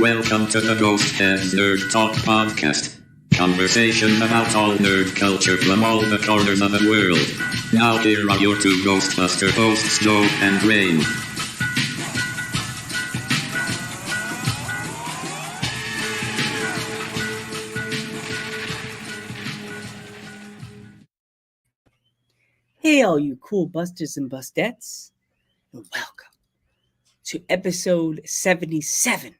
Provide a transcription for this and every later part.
welcome to the Ghosthead Nerd Talk Podcast. Conversation about all nerd culture from all the corners of the world. Now here are your two Ghostbuster hosts, Joe and Rain. Hey all you cool busters and bustettes, and welcome to episode 77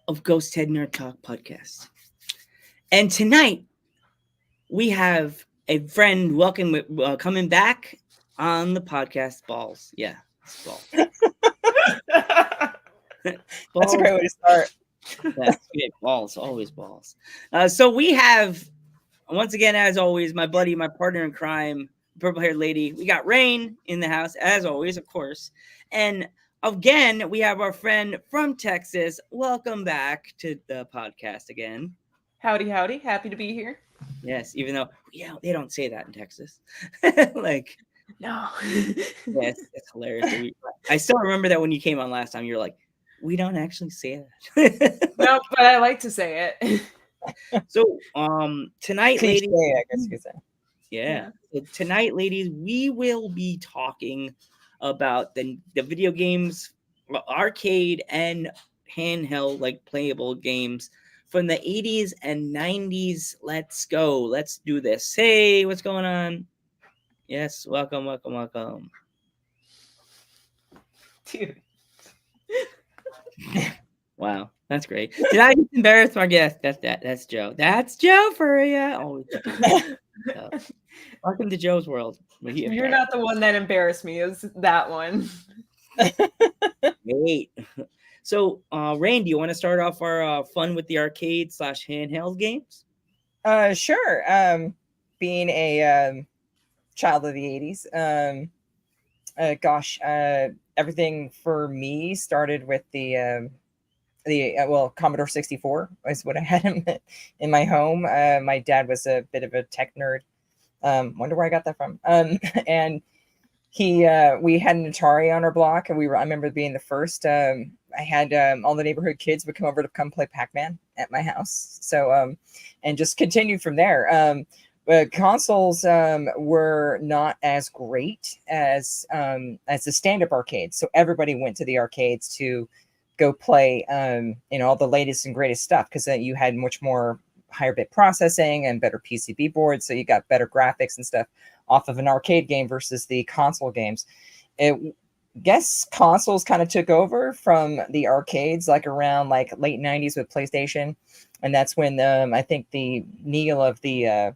of Ghosthead Nerd Talk Podcast. And tonight, we have a friend coming back on the podcast, Balls. Yeah, it's Balls. That's a great way to start. That's good. Balls, always balls. So we have, once again, as always, my buddy, my partner in crime, purple-haired lady. We got Rain in the house, as always, of course. And again, we have our friend from Texas. Welcome back to the podcast again. Howdy, howdy. Happy to be here. Yes, even though, they don't say that in Texas. No. Yes, it's hilarious. I still remember that when you came on last time, you're like, we don't actually say that. No, but I like to say it. So, tonight, ladies. I guess you could say. Yeah. So tonight, ladies, we will be talking about the video games, arcade and handheld, playable games from the 80s and 90s. Let's go. Let's do this. Hey, what's going on? Yes, welcome. Dude. Wow, that's great. Did I just embarrass my guest? That's Joe. That's Joe for you. Always. Welcome to Joe's world. You're not the one that embarrassed me. It was that one. Great. So, Rain, do you want to start off our fun with the arcade / handheld games? Sure. Being a child of the 80s, everything for me started with the Commodore 64 is what I had in my home. My dad was a bit of a tech nerd. Wonder where I got that from. And we had an Atari on our block, and I remember being the first. I had all the neighborhood kids would come over to come play Pac-Man at my house. So, and just continued from there. But consoles were not as great as the stand-up arcades. So everybody went to the arcades to go play, all the latest and greatest stuff, because then you had much more higher bit processing and better PCB boards, so you got better graphics and stuff off of an arcade game versus the console games. Guess consoles kind of took over from the arcades around late 90s with PlayStation, and that's when I think the needle of the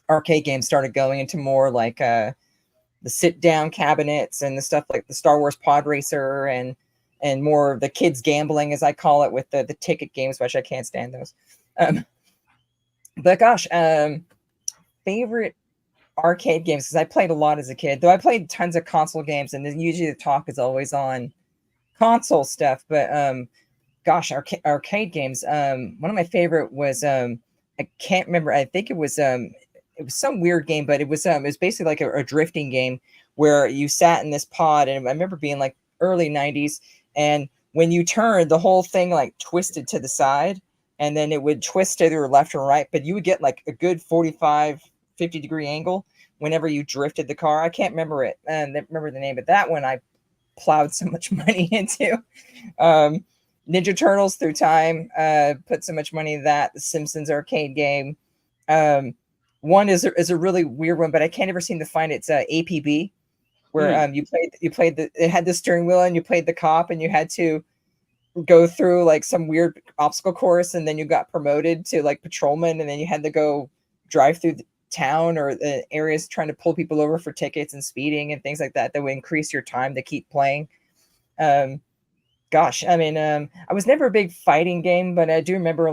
arcade games started going into more the sit down cabinets and the stuff like the Star Wars Pod Racer and more of the kids gambling, as I call it, with the ticket games, which I can't stand those. But gosh, favorite arcade games, because I played a lot as a kid, though I played tons of console games, and then usually the talk is always on console stuff. But arcade games. One of my favorite was I can't remember. I think it was some weird game, but it was basically like a drifting game where you sat in this pod, and I remember being early 90s, and when you turned, the whole thing twisted to the side, and then it would twist either left or right, but you would get a good 45, 50 degree angle whenever you drifted the car. I can't remember it, and remember the name, but that one I plowed so much money into. Ninja Turtles through time, put so much money in that. The Simpsons arcade game. One is a really weird one, but I can't ever seem to find it. It's APB, where you played it had the steering wheel, and you played the cop, and you had to go through some weird obstacle course, and then you got promoted to patrolman, and then you had to go drive through the town or the areas trying to pull people over for tickets and speeding and things like that would increase your time to keep playing. I was never a big fighting game, but I do remember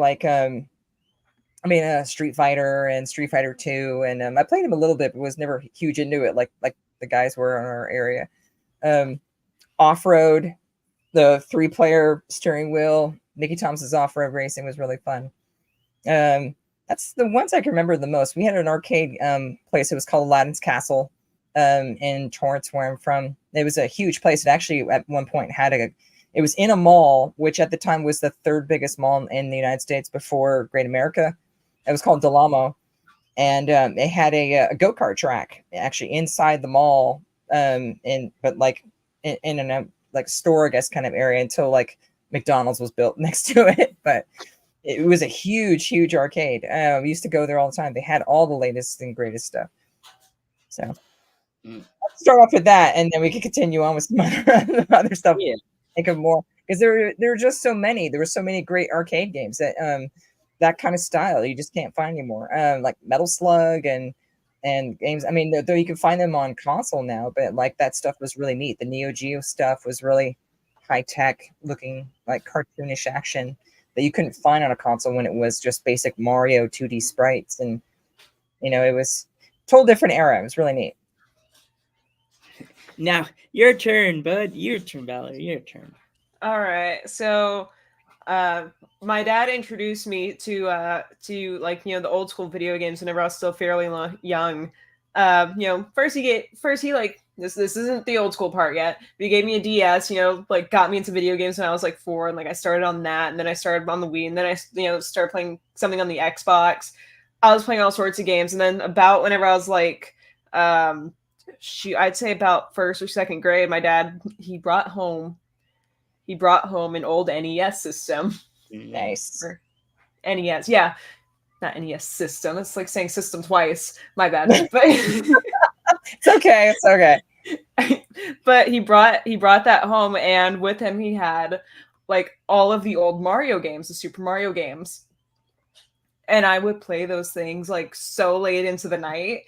Street Fighter and Street Fighter 2, and I played them a little bit, but was never huge into it like the guys were in our area. Off-road, the 3-player steering wheel, Mickey Thompson's off-road racing was really fun. That's the ones I can remember the most. We had an arcade place. It was called Aladdin's Castle in Torrance, where I'm from. It was a huge place. It actually at one point had It was in a mall, which at the time was the third biggest mall in the United States before Great America. It was called Del Amo, and it had a go-kart track actually inside the mall, but like in a like store, I guess, kind of area until like McDonald's was built next to it. But it was a huge arcade. We used to go there all the time. They had all the latest and greatest stuff. So let's start off with that, and then we can continue on with some other stuff. Yeah. Think of more, because there were just so many. There were so many great arcade games that that kind of style you just can't find anymore. Like Metal Slug and games. I mean, though you can find them on console now, but like that stuff was really neat. The Neo Geo stuff was really high tech looking, like cartoonish action that you couldn't find on a console when it was just basic Mario 2D sprites. And it was a total different era. It was really neat. Now, your turn, bud. Your turn, Valerie. Your turn. All right. So my dad introduced me to like, the old school video games whenever I was still fairly young. First he like, this isn't the old school part yet, but he gave me a DS, like got me into video games when I was like 4, and like I started on that, and then I started on the Wii, and then I started playing something on the Xbox. I was playing all sorts of games, and then about whenever I was like I'd say about 1st or 2nd grade, my dad he brought home an old NES system. Nice. Or NES, yeah. Not NES system. It's like saying system twice. My bad. But It's okay. It's okay. But he brought that home, and with him he had like all of the old Mario games, the Super Mario games. And I would play those things like so late into the night.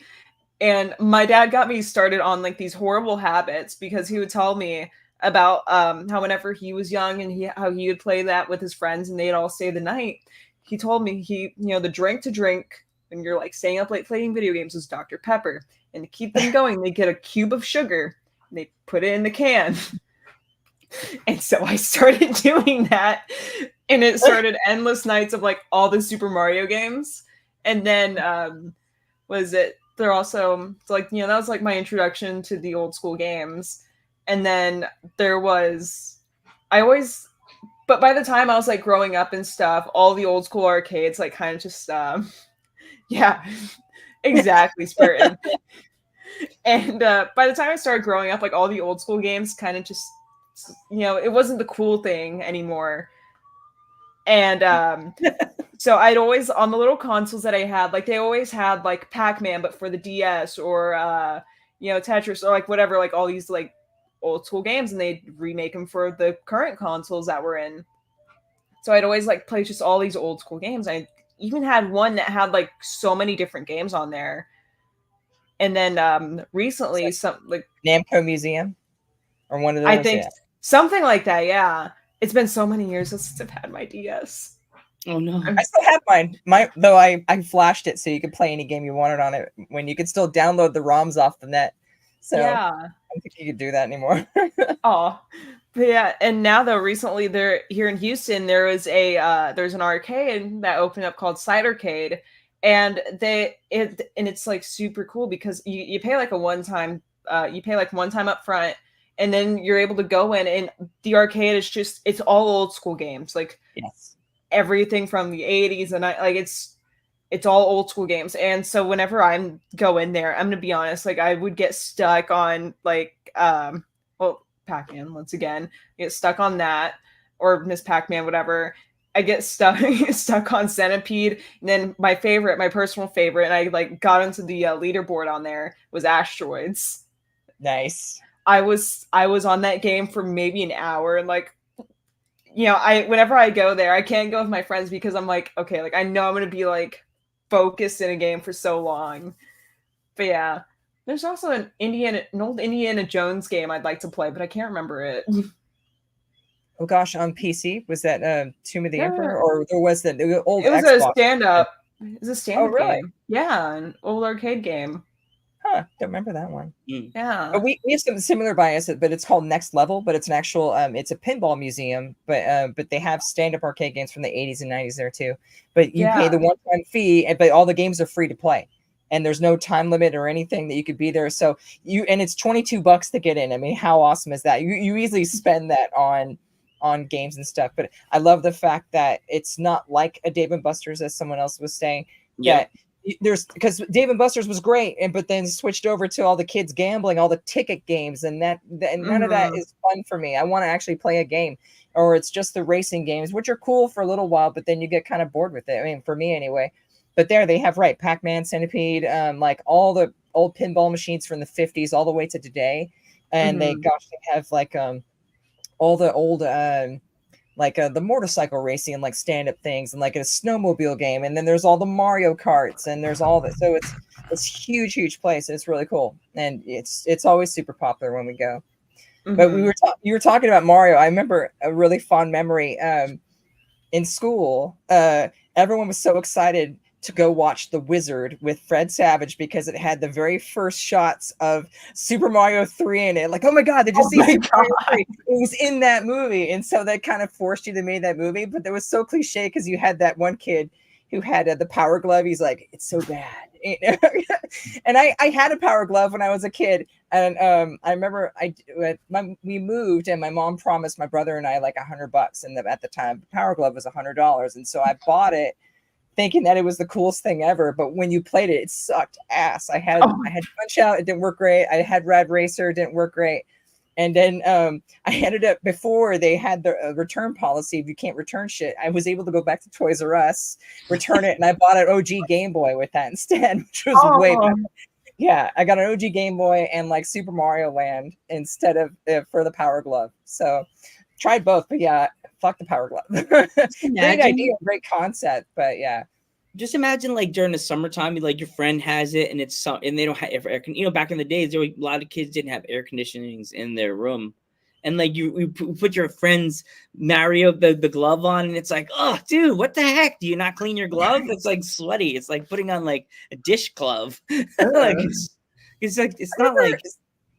And my dad got me started on like these horrible habits, because he would tell me about how whenever he was young and how he would play that with his friends and they'd all stay the night. He told me the drink to drink when you're like staying up late playing video games was Dr. Pepper. And to keep them going, they get a cube of sugar and they put it in the can. And so I started doing that, and it started endless nights of like all the Super Mario games. And then they're also like, that was like my introduction to the old school games. And then but by the time I was like growing up and stuff, all the old school arcades like kind of just yeah, exactly, Spurtin. And by the time I started growing up, like all the old school games kind of just, it wasn't the cool thing anymore. And so I'd always, on the little consoles that I had, like they always had like Pac-Man, but for the DS, or Tetris, or like whatever, like all these like old school games, and they'd remake them for the current consoles that we're in. So I'd always like play just all these old school games. I even had one that had like so many different games on there. And then recently, some like Namco Museum, or one of those. I think something like that. Yeah, it's been so many years since I've had my DS. Oh no! I still have mine. Though I flashed it so you could play any game you wanted on it, when you could still download the ROMs off the net. So yeah, I don't think you could do that anymore. Oh, but yeah. And now though, recently there here in Houston, there's an arcade that opened up called Side Arcade, and it's like super cool, because you pay like one time up front, and then you're able to go in, and the arcade is just, it's all old school games, like Yes. everything from the 80s, and it's all old school games. And so whenever I go in there, I'm gonna be honest, like I would get stuck on like Pac-Man once again. I get stuck on that, or Miss Pac-Man, whatever. I get stuck on Centipede, and then my personal favorite, and I like got into the leaderboard on there, was Asteroids. Nice. I was on that game for maybe an hour, and like, whenever I go there, I can't go with my friends, because I'm like, okay, like I know I'm gonna be like focused in a game for so long. But yeah, there's also an old Indiana Jones game I'd like to play, but I can't remember it. Oh gosh, on PC, was that Tomb of the Yeah. Emperor, or there was the old It was Xbox? a stand-up. It was a stand-up Oh, really? game. Yeah, an old arcade game. Huh, don't remember that one. Yeah. But we have something similar by us, but it's called Next Level, but it's an actual it's a pinball museum, but they have stand-up arcade games from the 80s and 90s there too. But you pay the one-time fee, but all the games are free to play. And there's no time limit or anything that you could be there. So and it's $22 to get in. I mean, how awesome is that? You easily spend that on on games and stuff. But I love the fact that it's not like a Dave and Buster's, as someone else was saying. Yep. That there's, because Dave and Buster's was great, but then switched over to all the kids gambling, all the ticket games, and none of that is fun for me. I want to actually play a game, or it's just the racing games, which are cool for a little while, but then you get kind of bored with it. I mean, for me anyway. But there they have, right, Pac-Man, Centipede, like all the old pinball machines from the 50s all the way to today. And they have like all the old the motorcycle racing and like stand-up things, and like a snowmobile game, and then there's all the Mario Karts, and there's all that. So it's huge place. It's really cool, and it's always super popular when we go. But you were talking about Mario. I remember a really fond memory in school. Everyone was so excited to go watch The Wizard with Fred Savage because it had the very first shots of Super Mario 3 in it. Like, oh my God, did you see Super Mario 3? It was in that movie. And so that kind of forced you to make that movie. But that was so cliche because you had that one kid who had the Power Glove. He's like, it's so bad. And I had a Power Glove when I was a kid. And I remember we moved, and my mom promised my brother and I like $100. And at the time, the Power Glove was $100. And so I bought it, thinking that it was the coolest thing ever, but when you played it, it sucked ass. I had Punch Out, it didn't work great. I had Rad Racer, it didn't work great. And then I ended up, before they had the return policy, if you can't return shit, I was able to go back to Toys R Us, return it, and I bought an OG Game Boy with that instead, which was way better. Yeah, I got an OG Game Boy and like Super Mario Land instead of for the Power Glove. So tried both, but yeah, fuck the Power Glove. Great idea, great concept, but yeah. Just imagine like during the summertime, like your friend has it, and and they don't have air. Back in the days, there were a lot of kids didn't have air conditionings in their room, and like you put your friend's Mario the glove on, and it's like, oh, dude, what the heck? Do you not clean your glove? It's like sweaty. It's like putting on like a dish glove. Like it's not like.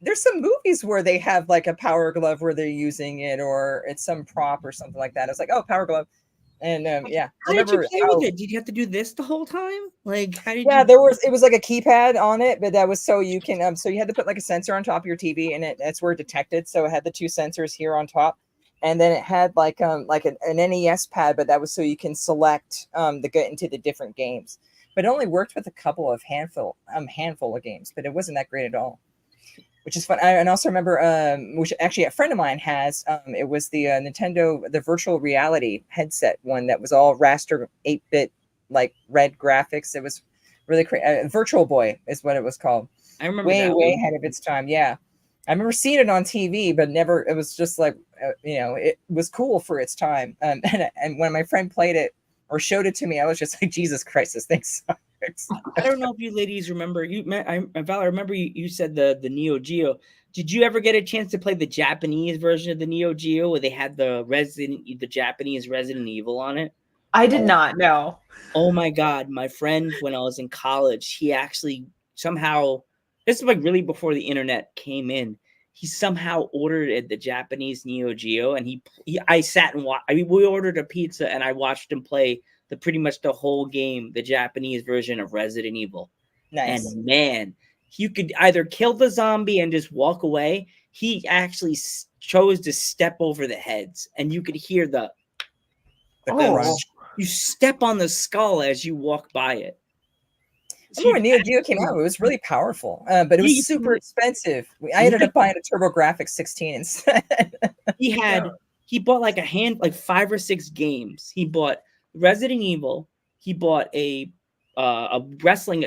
There's some movies where they have like a Power Glove where they're using it, or it's some prop or something like that. It's like, oh, Power Glove. And yeah, how did you play with it? Did you have to do this the whole time? Like, how did it was like a keypad on it, but that was so you can so you had to put like a sensor on top of your TV, and that's where it detected. So it had the two sensors here on top, and then it had like an NES pad, but that was so you can select to get into the different games. But it only worked with a couple of handful of games, but it wasn't that great at all. Which is fun. And also remember, which actually a friend of mine has, it was the Nintendo, the virtual reality headset one that was all raster 8-bit, like red graphics. It was really crazy. Virtual Boy is what it was called. I remember way ahead of its time. Yeah. I remember seeing it on TV, but never, it was just like, it was cool for its time. And when my friend played it or showed it to me, I was just like, Jesus Christ, this thing sucks. I don't know if you ladies remember. Val, I remember you said the Neo Geo. Did you ever get a chance to play the Japanese version of the Neo Geo where they had the Japanese Resident Evil on it? I did not know. Oh my God, my friend, when I was in college, he actually somehow, this is like really before the internet came in, he somehow ordered the Japanese Neo Geo, and I sat and watched. I mean, we ordered a pizza, and I watched him play pretty much the whole game, the Japanese version of Resident Evil. Nice. And man, you could either kill the zombie and just walk away. He actually chose to step over the heads, and you could hear the crunch. You step on the skull as you walk by it. I remember when Neo Geo came out, it was really powerful, but it was super expensive. I ended up buying a TurboGrafx 16 instead. He bought like 5 or 6 games. He bought Resident Evil. He bought a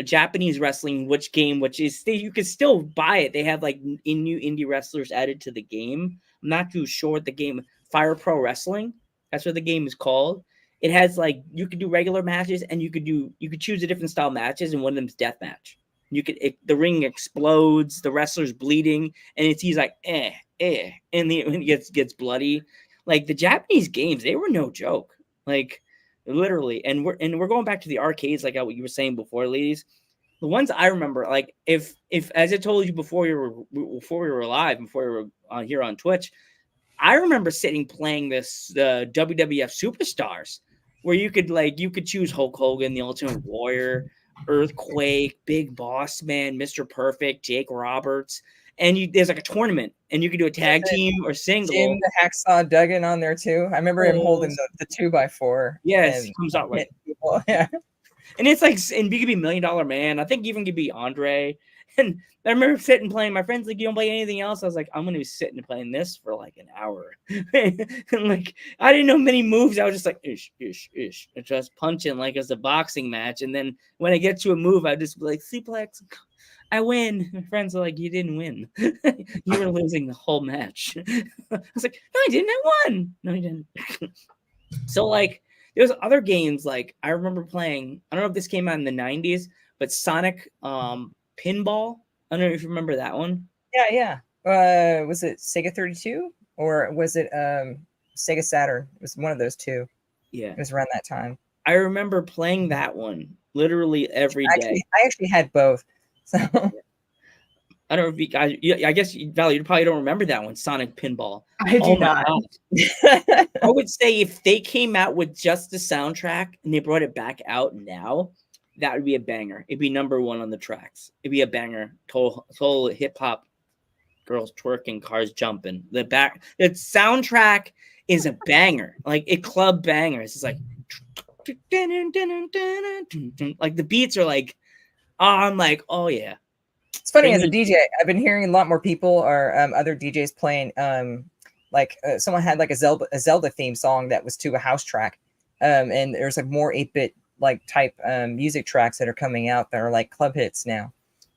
Japanese wrestling, which is you can still buy it. They have like new indie wrestlers added to the game. I'm not too sure what the game, Fire Pro Wrestling. That's what the game is called. It has like, you could do regular matches, and you could choose a different style matches, and one of them's death match. The ring explodes, the wrestler's bleeding, and he's like and it gets bloody. Like the Japanese games, they were no joke. Like literally, and we're going back to the arcades, like what you were saying before, ladies. The ones I remember, like if as I told you before we were live, before we were here on Twitch, I remember playing this WWF Superstars, where you could choose Hulk Hogan, the Ultimate Warrior, Earthquake, Big Boss Man, Mr. Perfect, Jake Roberts, and there's like a tournament, and you can do a tag Is it team or Jim single. the Hacksaw Duggan on there too. I remember him holding Yes. the 2x4. Yes, and comes out like, hitting people. Yeah. and it's like, and you could be $1 Million Man. I think even could be Andre. And I remember sitting playing. My friends like, you don't play anything else. I was like, I'm gonna be sitting and playing this for like an hour. And like, I didn't know many moves. I was just like, ish, ish, ish, and just punching like it's a boxing match. And then when I get to a move, I just be like, suplex. I win. My friends are like, you didn't win. You were losing the whole match. I was like, no, I didn't. I won. No, you didn't. So like, there's other games like I remember playing. I don't know if this came out in the 90s, but Sonic Pinball. I don't know if you remember that one. Yeah. Was it Sega 32 or was it Sega Saturn? It was one of those two. Yeah, It was around that time. I remember playing that one literally every day. I actually had both. So I don't know if you guys. I guess Valerie, you probably don't remember that one, Sonic Pinball. I do Oh my not. God. I would say if they came out with just the soundtrack and they brought it back out now, that would be a banger. It'd be number one on the tracks. It'd be a banger. Total hip hop, girls twerking, cars jumping. The soundtrack is a banger, like a club banger. It's just like the beats are like, I'm like, oh yeah. It's funny, as a DJ, I've been hearing a lot more people or other DJs playing. Someone had like a Zelda theme song that was to a house track, and there's like more 8-bit like type music tracks that are coming out that are like club hits now.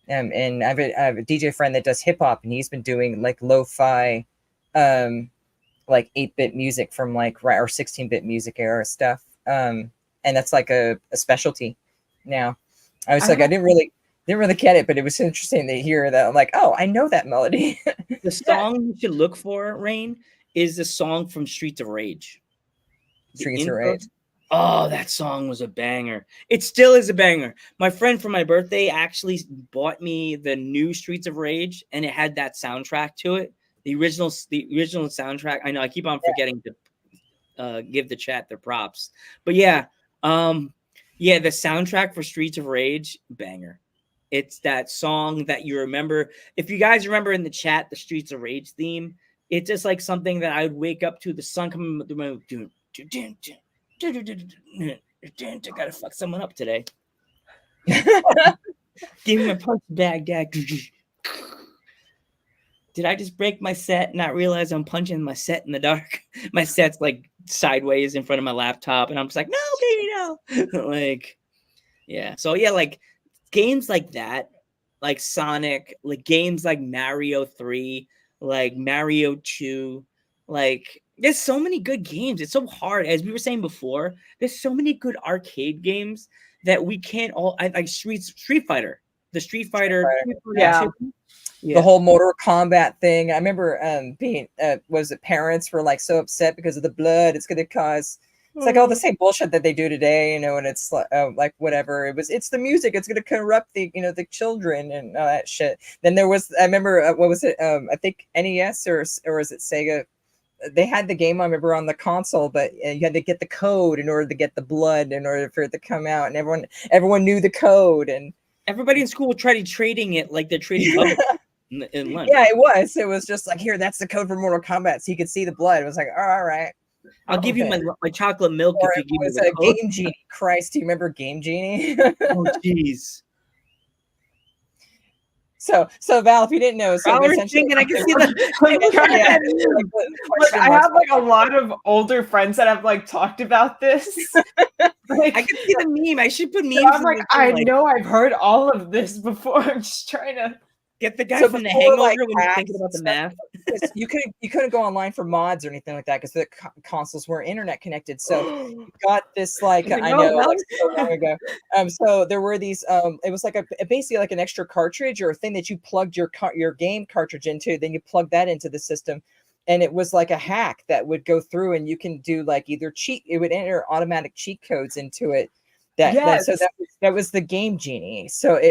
And I have a DJ friend that does hip hop, and he's been doing like lo-fi, like 8-bit music from like or 16-bit music era stuff. And that's like a specialty now. I was like, I didn't really get it, but it was interesting to hear that. I'm like, oh, I know that melody. The song you should look for, Rain, is the song from Streets of Rage. Streets of Rage. Oh, that song was a banger. It still is a banger. My friend for my birthday actually bought me the new Streets of Rage, and it had that soundtrack to it. The original soundtrack. I know I keep on forgetting to give the chat their props, but yeah, the soundtrack for Streets of Rage, banger. It's that song that you remember. If you guys remember in the chat, the Streets of Rage theme, it's just like something that I would wake up to, the sun coming through my I gotta fuck someone up today. Give me my punch bag, Dad. Did I just break my set, not realize I'm punching my set in the dark? My set's like sideways in front of my laptop, and I'm just like, no, baby, no. Like, yeah. So yeah, like games like that, like Sonic, like games like Mario 3, like Mario 2, like there's so many good games. It's so hard. As we were saying before, there's so many good arcade games that we can't all like Street Fighter. The Street Fighter. Yeah. The whole Mortal Kombat thing. I remember being parents were like so upset because of the blood. It's going to cause. It's like all the same bullshit that they do today, you know. And it's like whatever. It's the music. It's going to corrupt the the children and all that shit. Then there was, I remember what was it? I think NES or is it Sega? They had the game, I remember, on the console, but you had to get the code in order to get the blood in order for it to come out, and everyone knew the code, and everybody in school would try to trading it like they're trading in lunch. Yeah, it was just like, here, that's the code for Mortal Kombat, so you could see the blood. It was like, all right, I'll give you my chocolate milk or if you give me the code. Game Genie. Christ, do you remember Game Genie? Oh jeez. So Val, if you didn't know, so I was thinking I can see I have like a lot of older friends that have like talked about this. I can see the meme. I should put memes. I'm like, I know I've heard all of this before. I'm just trying to get the guy from The Hangover when you're thinking about the math. You couldn't go online for mods or anything like that because the consoles weren't internet connected. So you got this like I know like so long ago. So there were these it was like basically like an extra cartridge or a thing that you plugged your game cartridge into. Then you plug that into the system, and it was like a hack that would go through, and you can do like either it would enter automatic cheat codes into it. That was the Game Genie.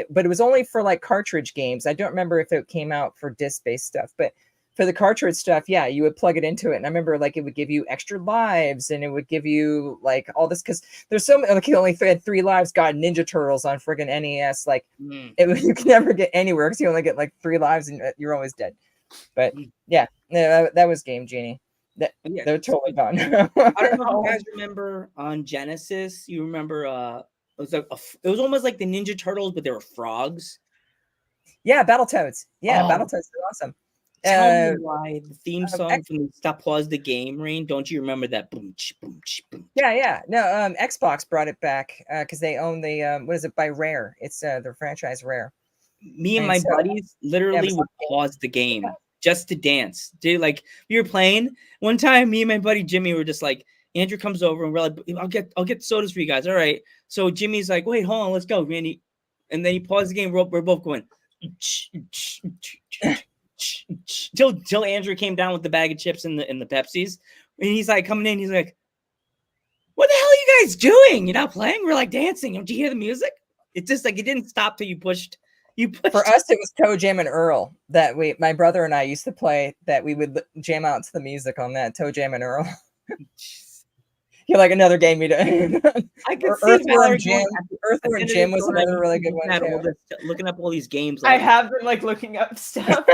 But it was only for like cartridge games. I don't remember if it came out for disc-based stuff, but for the cartridge stuff, yeah, you would plug it into it. And I remember like it would give you extra lives and it would give you like all this because there's so many, like you only had 3 lives, got Ninja Turtles on friggin' NES. Like you can never get anywhere because you only get like 3 lives and you're always dead. But yeah, that was Game Genie. They're totally gone. I don't know if you guys remember on Genesis. You remember it was almost like the Ninja Turtles, but they were frogs. Yeah, Battletoads. Yeah, Battletoads are awesome. Tell me why the theme song from Stop Pause the Game Rain. Don't you remember that? Boom, boom, boom. Yeah. No, Xbox brought it back because they own the what is it by Rare? It's their franchise Rare. Me and my buddies literally would pause the game just to dance. Dude, like we were playing one time. Me and my buddy Jimmy were just like, Andrew comes over and we're like, I'll get sodas for you guys. All right. So Jimmy's like, wait, hold on, let's go, Randy. And then he paused the game. We're both going. Till Andrew came down with the bag of chips and the Pepsis, and he's like coming in. He's like, "What the hell are you guys doing? You're not playing? We're like dancing. Don't you hear the music? It's just like it didn't stop till you pushed." For us, it was Toe Jam and Earl that my brother and I used to play. That we would jam out to the music on that Toe Jam and Earl. You're like another game we do. I could see Earthworm Jim was another really good one too. Looking up all these games. I have been like looking up stuff.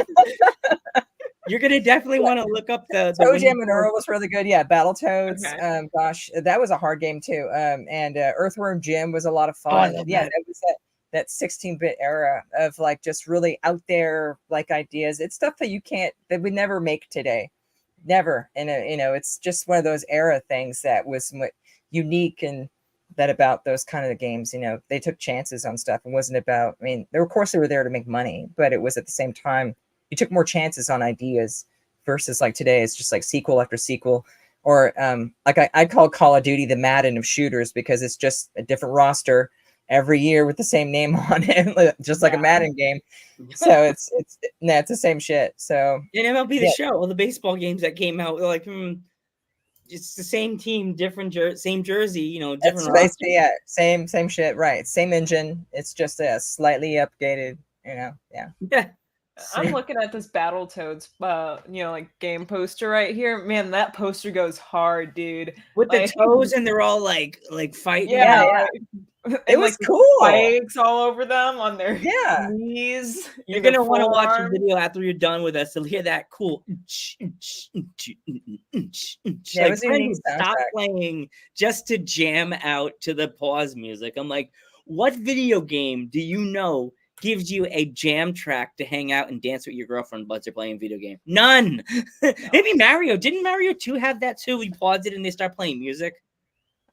You're gonna definitely want to look up the Toe Jam and Earl was really good. Yeah, Battletoads. Okay. Gosh, that was a hard game too. And Earthworm Jim was a lot of fun. Yeah, that was that 16-bit era of like just really out there like ideas. It's stuff that we never make today. Never. And it's just one of those era things that was unique and that about those kind of games. They took chances on stuff. It wasn't about, I mean, of course they were there to make money, but it was at the same time, you took more chances on ideas versus like today, it's just like sequel after sequel. Or like I call Call of Duty the Madden of shooters because it's just a different roster every year with the same name on it, just like a Madden game. So it's the same shit. So in MLB The Show, all the baseball games that came out, like it's the same team, different same jersey, different. Same shit, right? Same engine. It's just a slightly updated, Yeah. I'm looking at this Battletoads, like game poster right here. Man, that poster goes hard, dude. With the toes, and they're all like fighting. Yeah. It was cool. Spikes all over them on their knees. You're gonna want to watch the video after you're done with us to hear that cool. Stop playing just to jam out to the pause music. I'm like, what video game do you know gives you a jam track to hang out and dance with your girlfriend while they're playing a video game? None. No. Maybe Mario. Didn't Mario 2 have that too? We pause it and they start playing music.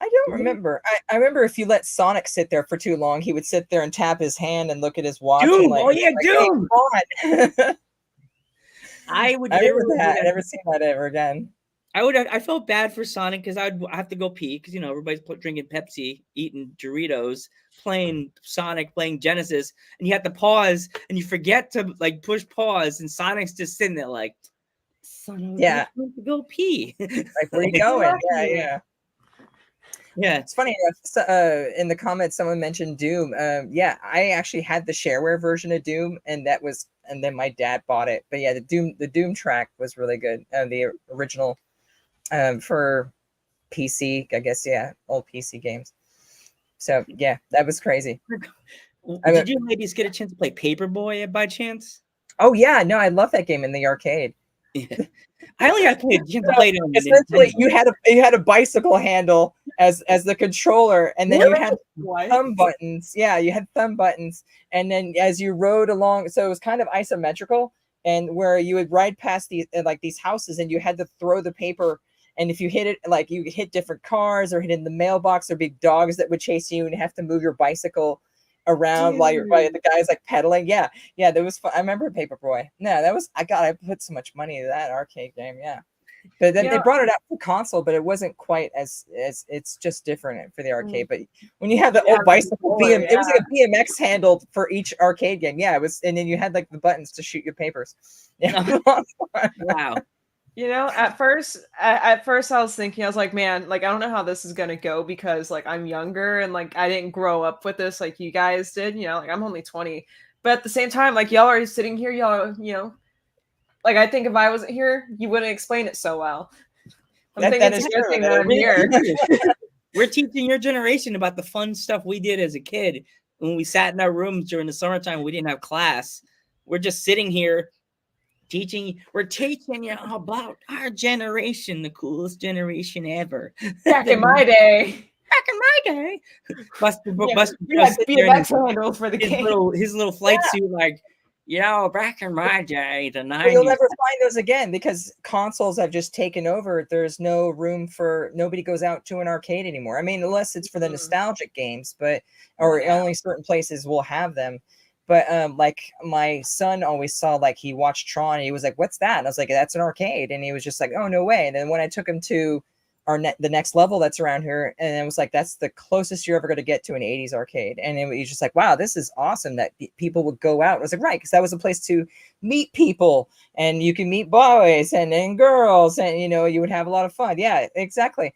I don't remember. I remember if you let Sonic sit there for too long, he would sit there and tap his hand and look at his watch. Doom! Doom! I would never never seen that ever again. I felt bad for Sonic because I have to go pee because everybody's drinking Pepsi, eating Doritos, playing Sonic, playing Genesis, and you have to pause and you forget to like push pause, and Sonic's just sitting there like, son of a to go pee. Like, where you going? Yeah. It's funny enough, in the comments someone mentioned Doom. I actually had the shareware version of Doom, and then my dad bought it. But yeah, the Doom track was really good. The original for PC, I guess, old PC games. So yeah, that was crazy. Did you ladies get a chance to play Paperboy by chance? Oh yeah, no, I love that game in the arcade. Yeah. I only got to play it on essentially you had a bicycle handle as the controller, and then you had thumb buttons. Yeah, you had thumb buttons, and then as you rode along, so it was kind of isometrical, and where you would ride past these houses, and you had to throw the paper, and if you hit it, like you hit different cars or hit in the mailbox, or big dogs that would chase you, and you have to move your bicycle around while the guy's like pedaling. Yeah, there was fun. I remember Paperboy. No, that was I put so much money into that arcade game. Yeah, but then they brought it out for console, but it wasn't quite as it's just different for the arcade. But when you have the old bicycle it was like a BMX handle for each arcade game. Yeah, it was, and then you had like the buttons to shoot your papers. Yeah, wow. At first I was thinking, I was like, man, like, I don't know how this is going to go because like I'm younger and like I didn't grow up with this like you guys did, like I'm only 20. But at the same time, like y'all are sitting here, y'all, Like, I think if I wasn't here, you wouldn't explain it so well. I'm That thinking is it's a good true, thing that that is I'm here. We're teaching your generation about the fun stuff we did as a kid when we sat in our rooms during the summertime. We didn't have class. We're just sitting here teaching. We're teaching you about our generation, the coolest generation ever. Back in my day, Back in my day, Buster, yeah, Buster we goes had sit there in BMX handles for the his game. little flight suit, like, back in my day, the But you'll 90s. never find those again because consoles have just taken over. There's no room for nobody goes out to an arcade anymore. I mean, unless it's for the nostalgic games, or only certain places will have them. But like my son always saw, like he watched Tron and he was like, "What's that?" And I was like, "That's an arcade." And he was just like, "Oh, no way." And then when I took him to the next level that's around here, and it was like, that's the closest you're ever going to get to an 80s arcade. And it was just like, wow, this is awesome that people would go out. I was like, right, because that was a place to meet people, and you can meet boys and girls, and you would have a lot of fun. Yeah, exactly.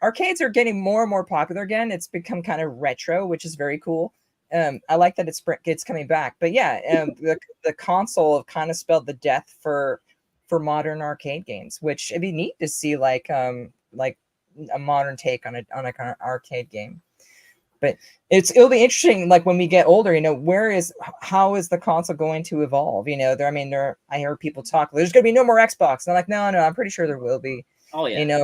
Arcades are getting more and more popular again. It's become kind of retro, which is very cool. I like that it's coming back. But yeah, the console kind of spelled the death for modern arcade games, which it'd be neat to see like a modern take on an arcade game. But it'll be interesting, like when we get older, how is the console going to evolve? I hear people talk, there's going to be no more Xbox. And I'm like, no, I'm pretty sure there will be. Oh yeah.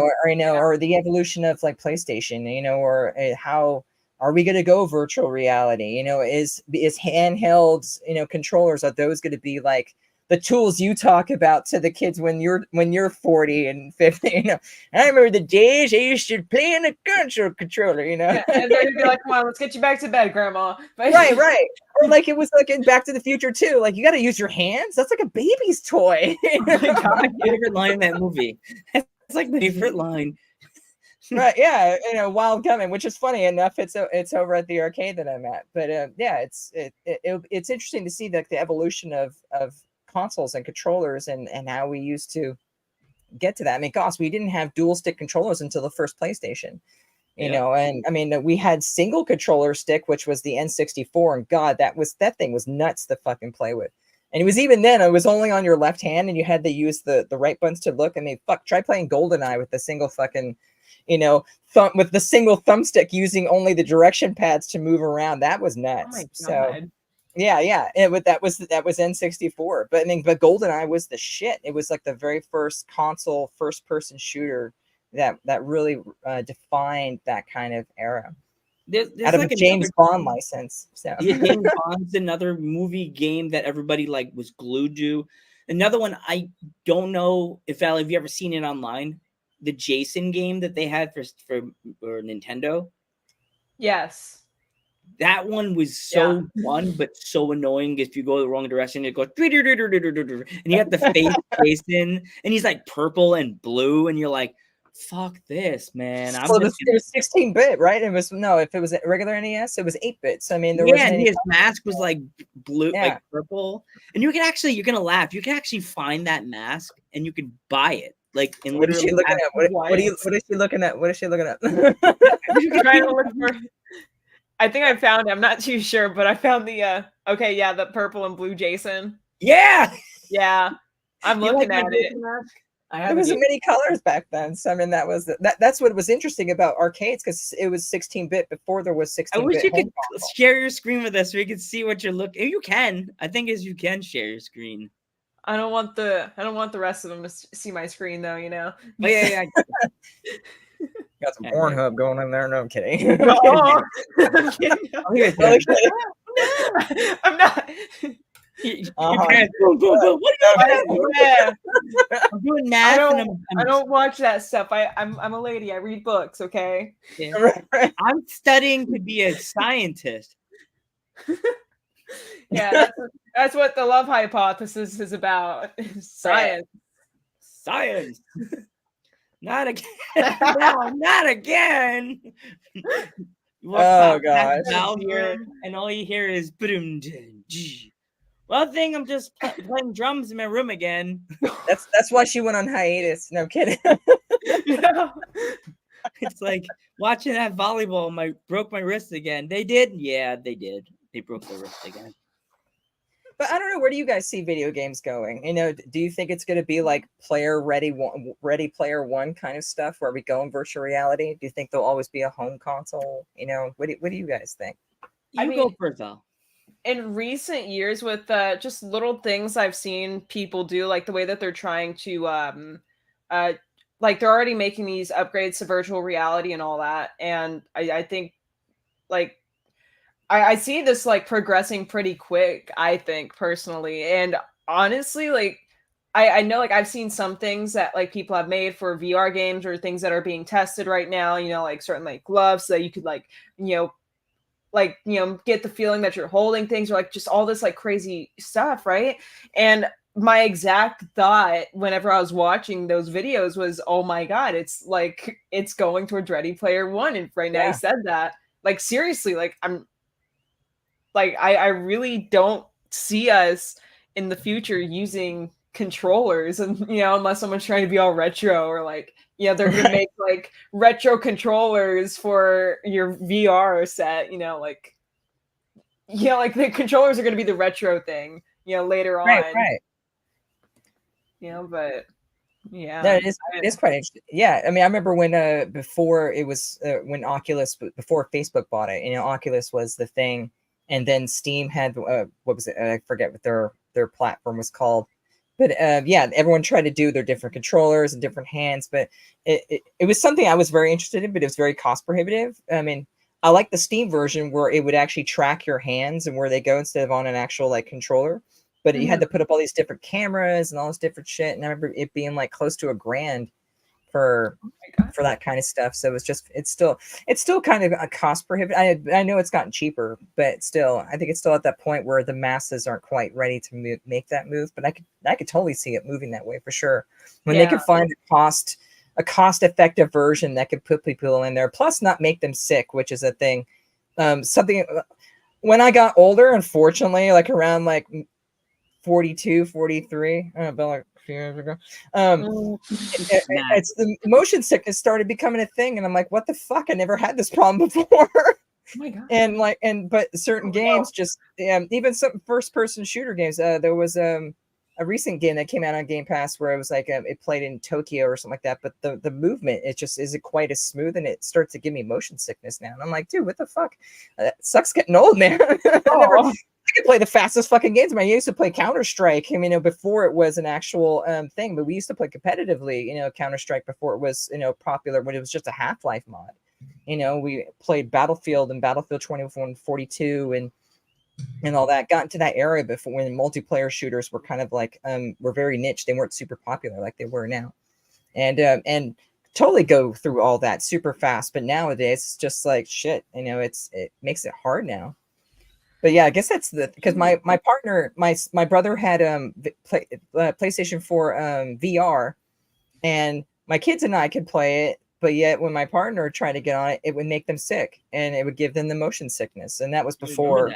Or the evolution of like PlayStation, or how are we going to go virtual reality? Is handhelds, controllers, are those going to be like the tools you talk about to the kids when you're 40 and 50? I remember the days I used to play in a controller. Yeah, and they're gonna be like, "Come on, let's get you back to bed, Grandma." But right. Or like it was like in Back to the Future too. Like you got to use your hands. That's like a baby's toy. Oh my God, my favorite line in that movie. It's like my favorite line. Right, yeah, Wild Coming, which is funny enough. It's over at the arcade that I'm at. But yeah, it's interesting to see the evolution of consoles and controllers and how we used to get to that. I mean, gosh, we didn't have dual stick controllers until the first PlayStation, and I mean, we had single controller stick, which was the N64, and God, that thing was nuts to fucking play with. And it was, even then, it was only on your left hand, and you had to use the right buttons to look. I mean, try playing GoldenEye with the single fucking, with the single thumbstick, using only the direction pads to move around. That was nuts. Oh my God. So yeah, that was N64. But I mean, GoldenEye was the shit. It was like the very first console first person shooter that really defined that kind of era. There's out of like a James Bond license. So yeah, James Bond's another movie game that everybody like was glued to. Another one, I don't know if have you ever seen it online? The Jason game that they had for Nintendo. Yes. That one was so fun, but so annoying. If you go the wrong direction, it goes and you have to face Jason, and he's like purple and blue, and you're like, fuck this, man. it was 16-bit, right? If it was a regular NES, it was 8-bit. So I mean, there wasn't any his mask was like blue, Yeah. like purple, and you're gonna laugh. You can actually find that mask, and you can buy it. Like, and What is she literally looking at? What is she looking at? What is she looking at? Trying to look for. I think I found it. I'm not too sure, but I found the the purple and blue Jason. Yeah, I'm You looking like my at it. Jason mask? I There have was it. many colors back then. So I mean, that's what was interesting about arcades, because it was 16-bit before there was 16-bit. I wish you could home console. share your screen with us so we could see what you're looking. You can. I think you can share your screen. I don't want the rest of them to see my screen though. Oh yeah. Got some Pornhub going in there. No, I'm kidding. Oh, I'm not. Uh-huh. What are you doing? Yeah. I'm doing math. I don't watch that stuff. I'm a lady. I read books. Okay. I'm studying to be a scientist. Yeah, that's what the love hypothesis is about. Science. Science. Not again. No, not again. Oh god. Here, and all you hear is well, thing, I'm just playing drums in my room again. That's why she went on hiatus. No kidding. It's like watching that volleyball. Broke my wrist again. They did? Yeah, they did. They broke their wrist again. But I don't know, where do you guys see video games going? You know, do you think it's going to be like Ready Player One kind of stuff where we go in virtual reality? Do you think there'll always be a home console? You know, what do you guys think? You mean, go first, Val. In recent years, with just little things I've seen people do, like the way that they're trying to like they're already making these upgrades to virtual reality and all that, and I think like I see this like progressing pretty quick, I think personally. And honestly, like I know like I've seen some things that like people have made for VR games or things that are being tested right now, like certain like gloves that you could get the feeling that you're holding things, or like just all this like crazy stuff, right? And my exact thought whenever I was watching those videos was, oh my god, it's like it's going towards Ready Player One. And right now you said that, like seriously, like I really don't see us in the future using controllers, and unless someone's trying to be all retro, or like they're gonna make like retro controllers for your VR set, like the controllers are gonna be the retro thing, later on. Right. But yeah, no, it is quite interesting. Yeah, I mean, I remember when before it was when Oculus, before Facebook bought it, Oculus was the thing, and then Steam had what was it? I forget what their platform was called. But yeah, everyone tried to do their different controllers and different hands, but it was something I was very interested in, but it was very cost prohibitive. I mean, I like the Steam version where it would actually track your hands and where they go instead of on an actual like controller. But you had to put up all these different cameras and all this different shit. And I remember it being like close to $1,000 for that kind of stuff. So it's still kind of a cost prohibitive. I know it's gotten cheaper, but still, I think it's still at that point where the masses aren't quite ready to make that move. But I could totally see it moving that way for sure. When they could find a cost effective version that could put people in there, plus not make them sick, which is a thing. Something when I got older, unfortunately, like around like 42, 43, about like a few years ago. It's the motion sickness started becoming a thing, and I'm like, what the fuck? I never had this problem before. Oh my god! But certain games, just even some first-person shooter games. There was a recent game that came out on Game Pass where it was like it played in Tokyo or something like that, but the movement, it just isn't quite as smooth, and it starts to give me motion sickness now. And I'm like, dude, what the fuck? It sucks getting old, man. I could play the fastest fucking games. I used to play Counter-Strike, before it was an actual thing, but we used to play competitively, Counter-Strike before it was, popular, when it was just a Half-Life mod. We played Battlefield and Battlefield 2042 and all that. Got into that era before when multiplayer shooters were kind of like were very niche. They weren't super popular like they were now. And totally go through all that super fast. But nowadays it's just like shit, it makes it hard now. But yeah, I guess that's because my partner, my brother had PlayStation 4 VR, and my kids and I could play it, but yet when my partner tried to get on it, it would make them sick, and it would give them the motion sickness, and that was before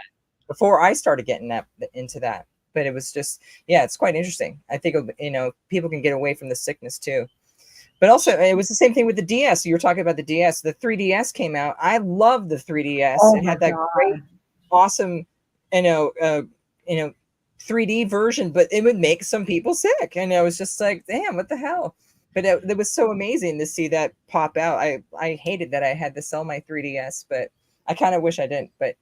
I started getting into that. But it was just, yeah, it's quite interesting. I think people can get away from the sickness too. But also, it was the same thing with the DS. You were talking about the DS. The 3DS came out. I love the 3DS. It had that great, awesome 3D version, but it would make some people sick, and I was just like, damn, what the hell. But it was so amazing to see that pop out. I hated that I had to sell my 3DS, but I kind of wish I didn't. But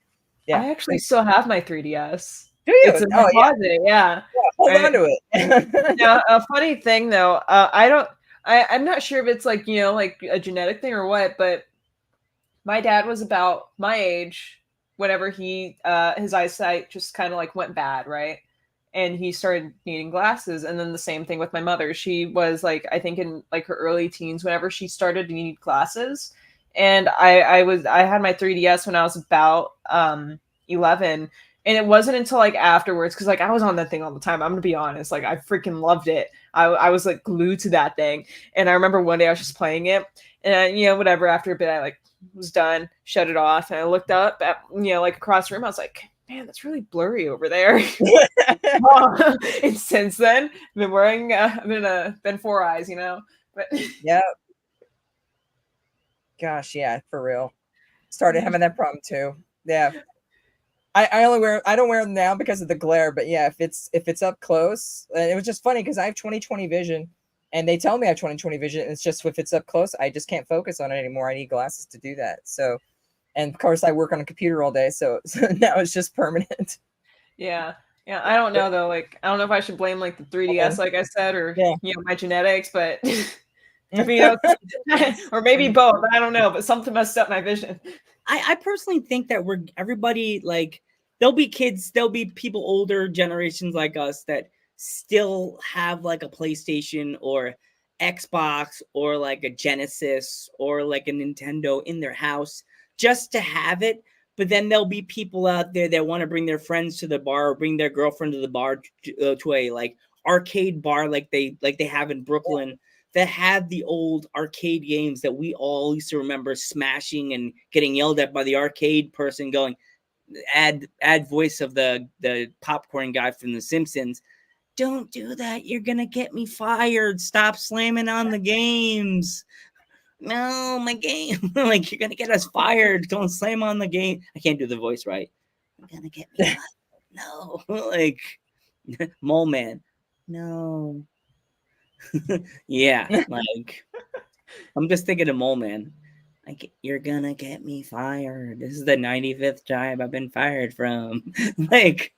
yeah, I actually still have my 3DS. Do you? It's in my closet. Yeah. Hold on to it. Now, a funny thing though, I'm not sure if it's like like a genetic thing or what, but my dad was about my age whenever he his eyesight just kind of like went bad, right? And he started needing glasses. And then the same thing with my mother. She was like, I think in like her early teens whenever she started to need glasses. And I had my 3DS when I was about 11, and it wasn't until like afterwards, because like I was on that thing all the time. I'm gonna be honest, like I freaking loved it. I was like glued to that thing. And I remember one day I was just playing it, and whatever, after a bit I like was done, shut it off, and I looked up at like across the room. I was like, man, that's really blurry over there. And since then I've been wearing been 4 eyes, but yeah, gosh, yeah, for real. Started having that problem too. Yeah. I don't wear them now because of the glare, but yeah, if it's up close, and it was just funny because I have 20/20 vision, and they tell me I have 20/20 vision. And it's just if it's up close, I just can't focus on it anymore. I need glasses to do that. So, and of course, I work on a computer all day, so now it's just permanent. Yeah. Yeah, I don't know though. Like, I don't know if I should blame like the 3DS, like I said, or Yeah. my genetics, but I mean, or maybe both. I don't know, but something messed up my vision. I personally think that everybody, like, there'll be people older generations like us that still have like a PlayStation or Xbox or like a Genesis or like a Nintendo in their house just to have it. But then there'll be people out there that want to bring their friends to the bar or bring their girlfriend to the bar to a like arcade bar like they have in Brooklyn, that have the old arcade games that we all used to remember smashing and getting yelled at by the arcade person going, add voice of the popcorn guy from The Simpsons. Don't do that. You're going to get me fired. Stop slamming on the games. No, my game. Like, you're going to get us fired. Don't slam on the game. I can't do the voice right. You're going to get me fired. No. Like, Mole Man. No. Yeah, like, I'm just thinking of Mole Man. Like, you're gonna get me fired. This is the 95th time I've been fired from. like,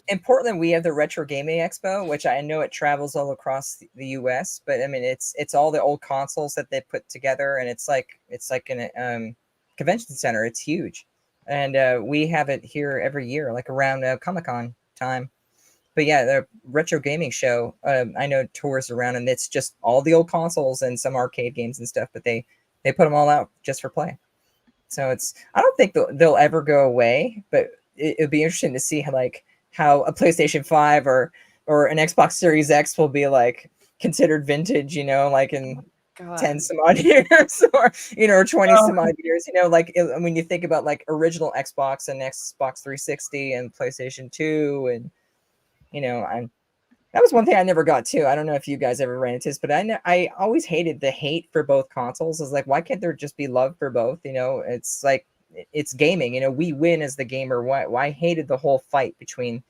In Portland, we have the Retro Gaming Expo, which I know it travels all across the U.S. But I mean, it's all the old consoles that they put together, and it's like an convention center. It's huge, and we have it here every year, like around Comic-Con time. But yeah, the retro gaming show, I know tours around, and it's just all the old consoles and some arcade games and stuff, but they put them all out just for play. So I don't think they'll ever go away, but it'd be interesting to see how a PlayStation 5 or an Xbox Series X will be like considered vintage, like in 10 some odd years or 20 some odd years, when you think about like original Xbox and Xbox 360 and PlayStation 2 and that was one thing I never got too. I don't know if you guys ever ran into this, but I always hated the hate for both consoles. It's like, why can't there just be love for both? It's like, it's gaming. We win as the gamer. Why I hated the whole fight between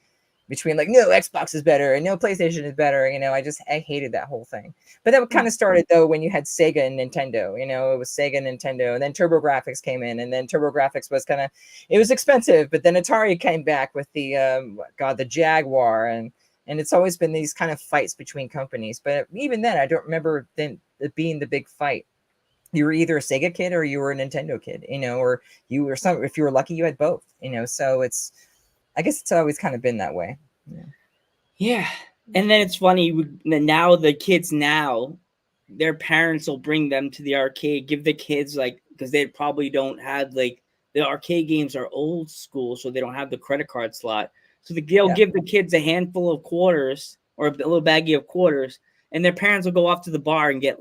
like, no, Xbox is better and no, PlayStation is better. I hated that whole thing. But that kind of started though when you had Sega and Nintendo. It was Sega and Nintendo, and then TurboGrafx came in, and then TurboGrafx was it was expensive, but then Atari came back with the the Jaguar, and it's always been these kind of fights between companies. But even then, I don't remember then it being the big fight. You were either a Sega kid or you were a Nintendo kid, or you were if you were lucky, you had both, so I guess it's always kind of been that way. Yeah. And then it's funny, now the kids their parents will bring them to the arcade, give the kids because they probably don't have the arcade games are old school, so they don't have the credit card slot. So they'll give the kids a handful of quarters or a little baggie of quarters, and their parents will go off to the bar and get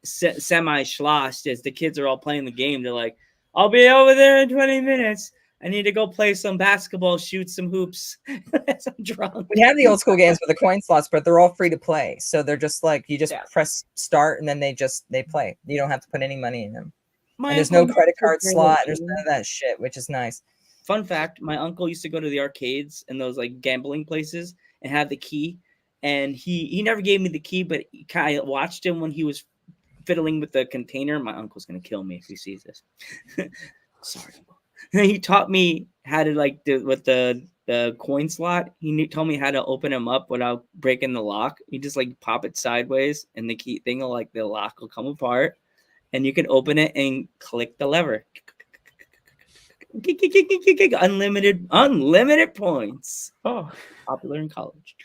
semi-sloshed as the kids are all playing the game. They're like, I'll be over there in 20 minutes. I need to go play some basketball, shoot some hoops. I'm drunk. We have the old school games with the coin slots, but they're all free to play. So they're just you just press start and then they play. You don't have to put any money in them. And there's no credit card slot. There's none of that shit, which is nice. Fun fact, my uncle used to go to the arcades and those gambling places and have the key. And he never gave me the key, but I watched him when he was fiddling with the container. My uncle's going to kill me if he sees this. Sorry. He taught me how to with the coin slot. He told me how to open them up without breaking the lock. You just pop it sideways, and the key thing will the lock will come apart, and you can open it and click the lever. Unlimited points. Oh, popular in college.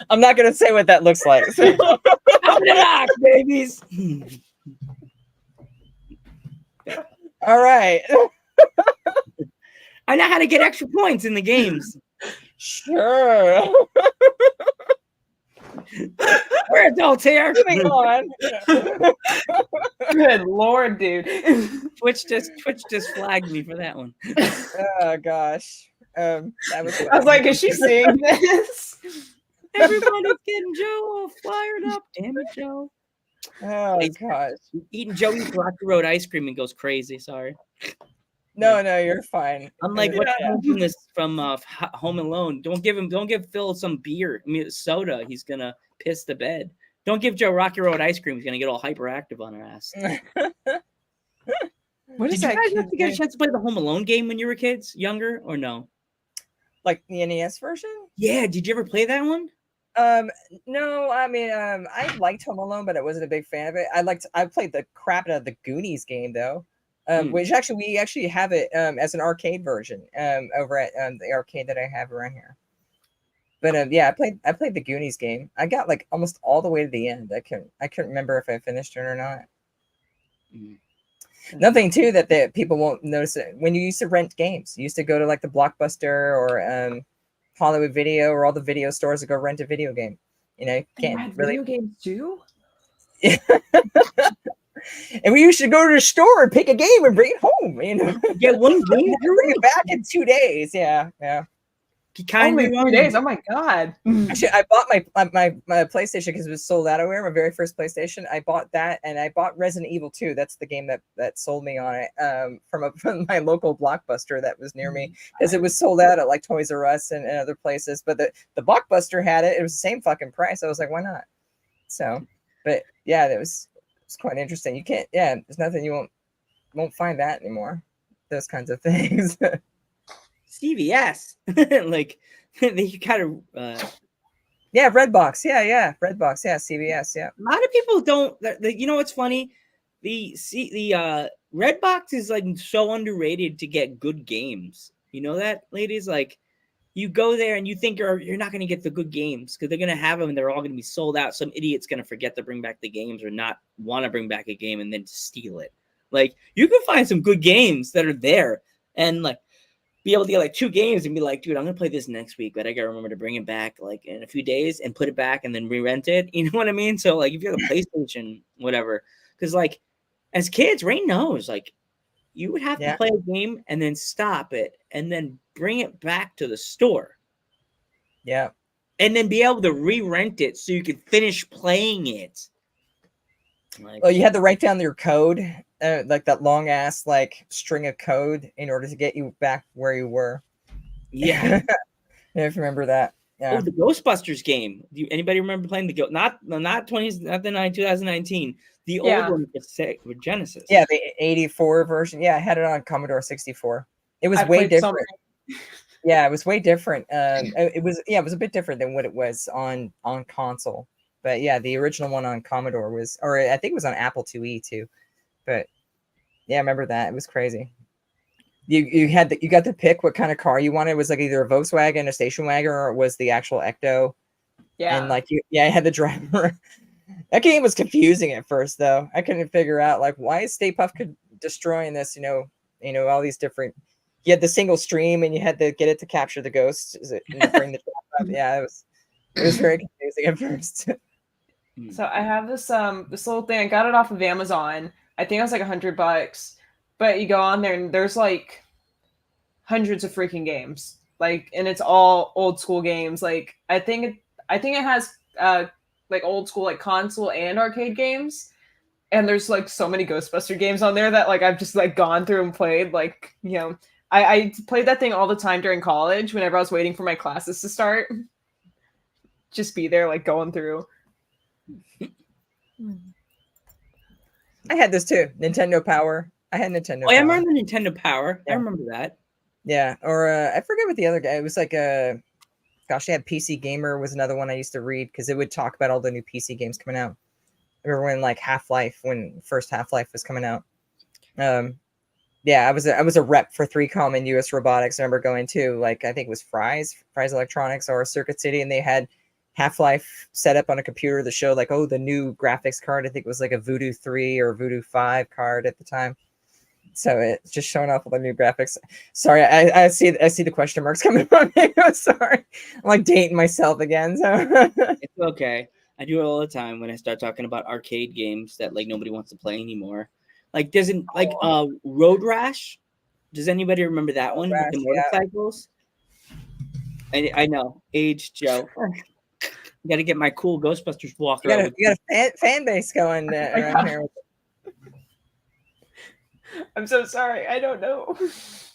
I'm not gonna say what that looks like. Open it up, babies. All right. I know how to get extra points in the games. Sure. We're adults here. Moving on. Good Lord, dude. Twitch just flagged me for that one. Oh gosh. That was. I was like, is she seeing this? Everybody's getting Joe all fired up. Damn it, Joe. Oh gosh. Eating Joey's Rocky Road ice cream and goes crazy. Sorry. No, you're fine. I'm like, what Yeah. from this from Home Alone? Don't give Phil some beer. I mean, soda. He's gonna piss the bed. Don't give Joe Rocky Road ice cream. He's gonna get all hyperactive on her ass. What Did is you that? guys have to get a kid chance to play the Home Alone game when you were kids, younger or no? Like the NES version? Yeah. Did you ever play that one? No, I mean, I liked Home Alone, but I wasn't a big fan of it. I played the crap out of the Goonies game though, which we actually have it as an arcade version over at the arcade that I have around here. But yeah, I played the Goonies game. I got like almost all the way to the end. I couldn't remember if I finished it or not. Nothing too that people won't notice it. When you used to rent games, you used to go to like the Blockbuster or Hollywood Video or all the video stores to go rent a video game. You know, can't really. Video games too. And we used to go to the store and pick a game and bring it home. You know, Get one game. bring it back in 2 days. Yeah. Only 3 days. Oh my god. Actually, I bought my PlayStation because it was sold out everywhere. My very first PlayStation, I bought that, and I bought Resident Evil 2. That's the game that sold me on it from my local Blockbuster that was near me, because it was sold out at like Toys R Us and other places. But the Blockbuster had it. It was the same fucking price. I was like, why not? So, but yeah, it's quite interesting. You can't. Yeah, there's nothing you won't find that anymore. Those kinds of things. CVS. Like they kind of yeah, Redbox. Yeah, Redbox. Yeah, CVS. Yeah. a lot of people don't. You know what's funny? The Redbox is like so underrated to get good games. You know that, ladies? Like you go there and you think you're not going to get the good games because they're going to have them and they're all going to be sold out. Some idiot's going to forget to bring back the games or not want to bring back a game and then steal it. Like you can find some good games that are there and like be able to get like 2 games and be like, dude, I'm gonna play this next week, but I gotta remember to bring it back like in a few days and put it back and then re-rent it. You know what I mean? So like if you have a PlayStation, whatever, because like as kids, Ray knows like you would have to play a game and then stop it and then bring it back to the store. Yeah. And then be able to re-rent it so you could finish playing it. Like, you had to write down your code, like that long ass like string of code in order to get you back where you were. Yeah. If you remember that. Yeah. Oh, the Ghostbusters game. Do anybody remember playing the not 2019, the old one for Genesis? Yeah, the 84 version. Yeah, I had it on Commodore 64. It was way different. Yeah, it was way different. It was a bit different than what it was on console. But yeah, the original one on Commodore was, or I think it was on Apple IIe too. But yeah, I remember that. It was crazy. You got to pick what kind of car you wanted. It was like either a Volkswagen, a station wagon, or it was the actual Ecto. Yeah. And like I had the driver. That game was confusing at first though. I couldn't figure out like why is Stay Puft destroying this, you know, all these different. You had the single stream and you had to get it to capture the ghosts and bring the trap up. Yeah, it was very confusing at first. So I have this little thing. I got it off of Amazon. I think it was like $100. But you go on there and there's like hundreds of freaking games. Like, and it's all old school games. Like I think it has like old school like console and arcade games. And there's like so many Ghostbuster games on there that like I've just like gone through and played. Like, you know, I played that thing all the time during college whenever I was waiting for my classes to start. Just be there like going through. I had this too. Nintendo Power. I had Nintendo Power. I remember Nintendo Power. Yeah. I remember that. Yeah. Or I forget what the other guy. It was like gosh, I had PC Gamer was another one I used to read because it would talk about all the new PC games coming out. I remember when like when first Half-Life was coming out. Yeah, I was a rep for 3Com and US Robotics. I remember going to like I think it was Fry's Electronics or Circuit City, and they had Half-Life set up on a computer that showed like, oh, the new graphics card. I think it was like a Voodoo 3 or Voodoo 5 card at the time. So it's just showing off all the new graphics. Sorry, I see the question marks coming from me. Sorry, I'm like dating myself again. So it's okay. I do it all the time when I start talking about arcade games that like nobody wants to play anymore. Like Road Rash. Does anybody remember that one with the motorcycles? Yeah. I know, age Joe. got to get my cool Ghostbusters walker. You got a fan base going around here. I'm so sorry. I don't know.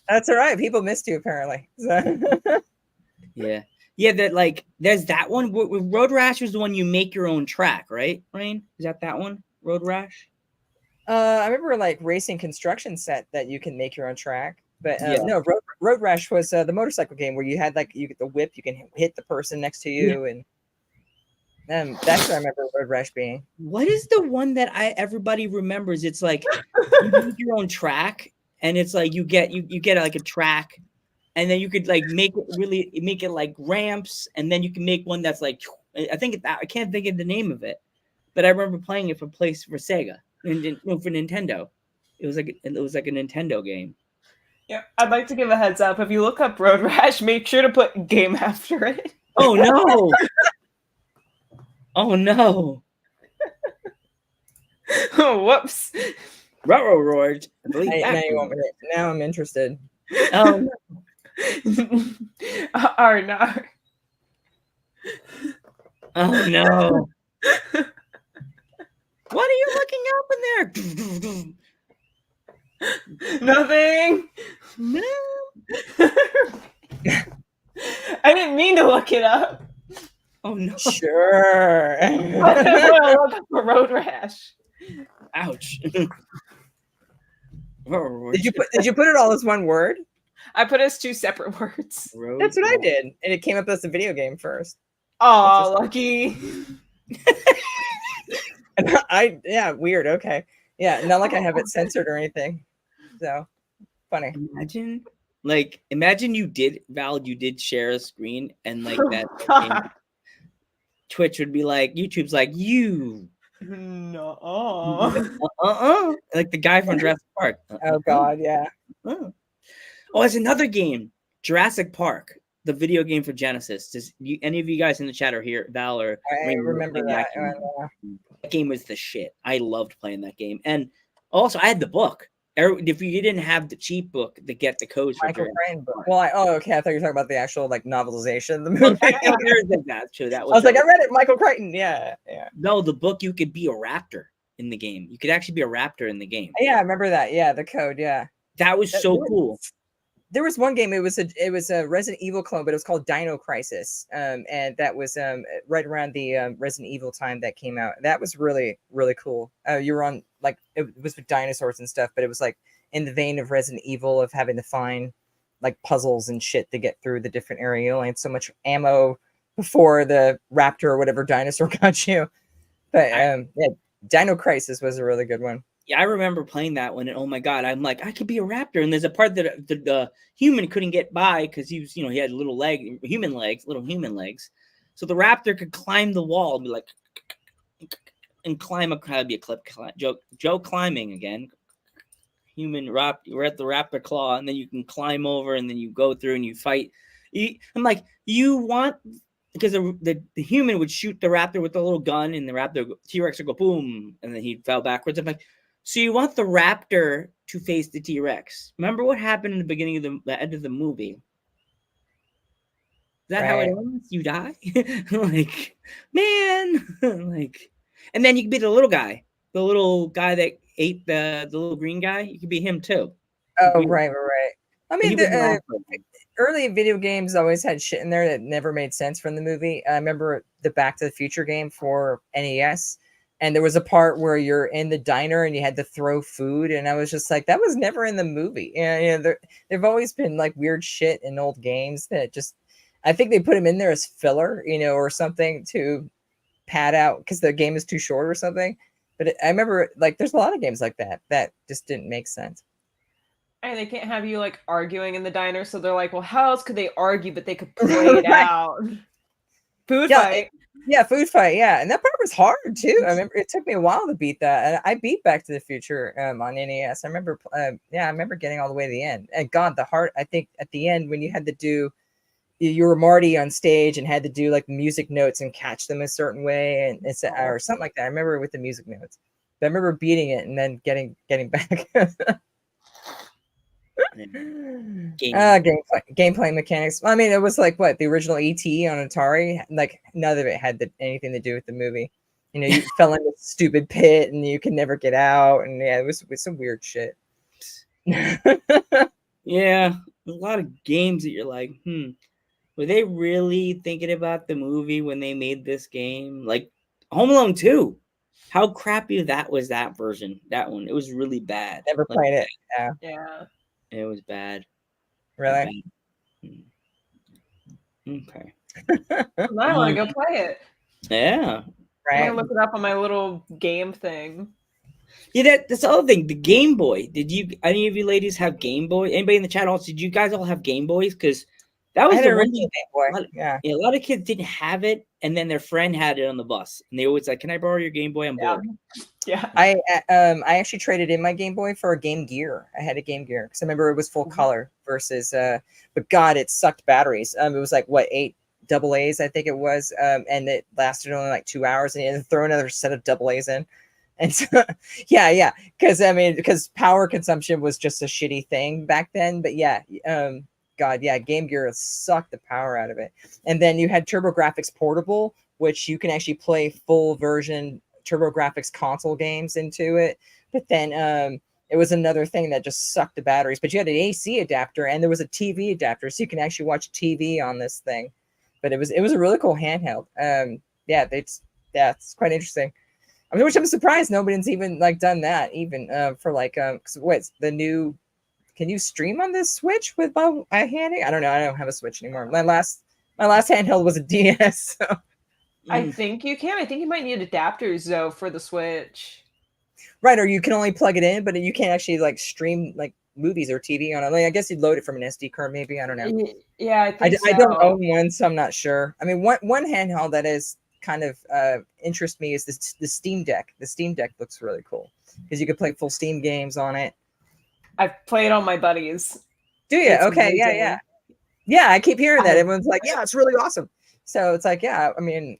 That's all right. People missed you apparently. So. Yeah. That like there's that one. Road Rash was the one you make your own track, right? Rain, is that one? Road Rash. I remember like racing construction set that you can make your own track. But Yeah. no, Road Rash was the motorcycle game where you had like you get the whip, you can hit the person next to you, and that's what I remember Road Rash being. What is the one that everybody remembers? It's like you make your own track, and it's like you get like a track, and then you could like make it like ramps, and then you can make one that's like I can't think of the name of it, but I remember playing it for Sega and for Nintendo. It was like a Nintendo game. Yeah, I'd like to give a heads up. If you look up Road Rash, make sure to put game after it. Oh no! Oh no! Oh, whoops! Railroad. Now I'm interested. Oh Or not. Oh no! What are you looking up in there? Nothing. No. I didn't mean to look it up. Oh no! Sure. I look up for Road Rash. Ouch! Did you put it all as one word? I put it as 2 separate words. That's what I did, and it came up as a video game first. Oh, lucky. And weird. Okay, not like I have it censored or anything. So funny. Imagine you did share a screen and like that. God. Twitch would be like, YouTube's like, you. No. Like the guy from Jurassic Park. Oh God, yeah. Oh, it's another game, Jurassic Park, the video game for Genesis. Does any of you guys in the chat are here? Val or I remember that. That game was the shit. I loved playing that game, and also I had the book. If you didn't have the cheap book to get the codes for Michael Crichton book. Well, okay. I thought you were talking about the actual like novelization of the movie. That I was like, I read it, Michael Crichton. Yeah. No, the book, you could be a raptor in the game. You could actually be a raptor in the game. Yeah, I remember that. Yeah, the code. Yeah, that was so cool. There was one game. It was a Resident Evil clone, but it was called Dino Crisis. And that was right around the Resident Evil time that came out. That was really, really cool. You were on like it was with dinosaurs and stuff, but it was like in the vein of Resident Evil of having to find like puzzles and shit to get through the different area. You only had so much ammo before the raptor or whatever dinosaur got you. But Dino Crisis was a really good one. Yeah, I remember playing that one, and oh my god, I'm like, I could be a raptor. And there's a part that the human couldn't get by because he was, he had little human legs. So the raptor could climb the wall and be like, and climb a kind of be a clip. Joe climbing again. We're at the raptor claw, and then you can climb over, and then you go through and you fight. I'm like, you want. Because the human would shoot the raptor with a little gun, and the T-Rex would go boom, and then he fell backwards. I'm like, so you want the raptor to face the T-Rex? Remember what happened in the beginning of the end of the movie? Is that how it ends? You die? Like, man, like, and then you could be the little guy that ate the little green guy. You could be him too. Oh, right. I mean, early video games always had shit in there that never made sense from the movie. I remember the Back to the Future game for NES, and there was a part where you're in the diner and you had to throw food, and I was just like, that was never in the movie. There've always been like weird shit in old games that just, I think they put them in there as filler, or something to pad out because the game is too short or something. But I remember like there's a lot of games like that just didn't make sense. And they can't have you like arguing in the diner, so they're like, well, how else could they argue? But they could play it out. Food fight. Food fight. Yeah, and that part was hard too. I remember it took me a while to beat that, and I beat Back to the Future on NES. I remember, I remember getting all the way to the end. And God, I think at the end when you had to do, you were Marty on stage and had to do like music notes and catch them a certain way, and it's or something like that. I remember with the music notes. But I remember beating it and then getting back. Gameplay mechanics. I mean, it was like what the original ET on Atari. Like none of it had anything to do with the movie. You know, you fell into a stupid pit and you could never get out, and yeah, it was some weird shit. Yeah, a lot of games that you're like, were they really thinking about the movie when they made this game? Like Home Alone 2. How crappy that was, that version. That one. It was really bad. Never Like, played it. Yeah. Yeah. it was bad. Really? Okay. Now I want to go play it. Yeah. I'm Right. gonna look it up on my little game thing. Yeah, that's the other thing. The Game Boy. Did you? Any of you ladies have Game Boy? Anybody in the chat also? Did you guys all have Game Boys? Because that I was had the an one original thing. Game Boy. A lot, Yeah. a lot of kids didn't have it, and then their friend had it on the bus, and they always like, "Can I borrow your Game Boy? I'm Yeah. bored." Yeah. I actually traded in my Game Boy for a Game Gear. I had a Game Gear because I remember it was full color versus but God, it sucked batteries. It was like what 8 AA's I think it was, and it lasted only like 2 hours, and you had to throw another set of AA's in. And so, yeah, because power consumption was just a shitty thing back then. But yeah, God, yeah, Game Gear sucked the power out of it. And then you had TurboGrafx Portable, which you can actually play full version TurboGrafx console games into it. But then it was another thing that just sucked the batteries. But you had an AC adapter and there was a TV adapter, so you can actually watch TV on this thing. But it was a really cool handheld. It's quite interesting. I mean, which I'm surprised nobody's even like done that even for like what's the new. Can you stream on this Switch with my handy? I don't know. I don't have a Switch anymore. My last handheld was a DS. So. I think you can. I think you might need adapters though for the Switch. Right, or you can only plug it in, but you can't actually like stream like movies or TV on it. Like, I guess you'd load it from an SD card, maybe. I don't know. Yeah, I think I don't own one, so I'm not sure. I mean, one handheld that is kind of interests me is the Steam Deck. The Steam Deck looks really cool because you could play full Steam games on it. I've played on my buddies. Do you? It's Okay, amazing. yeah. I keep hearing that. Everyone's like, yeah, it's really awesome. So it's like, yeah, I mean,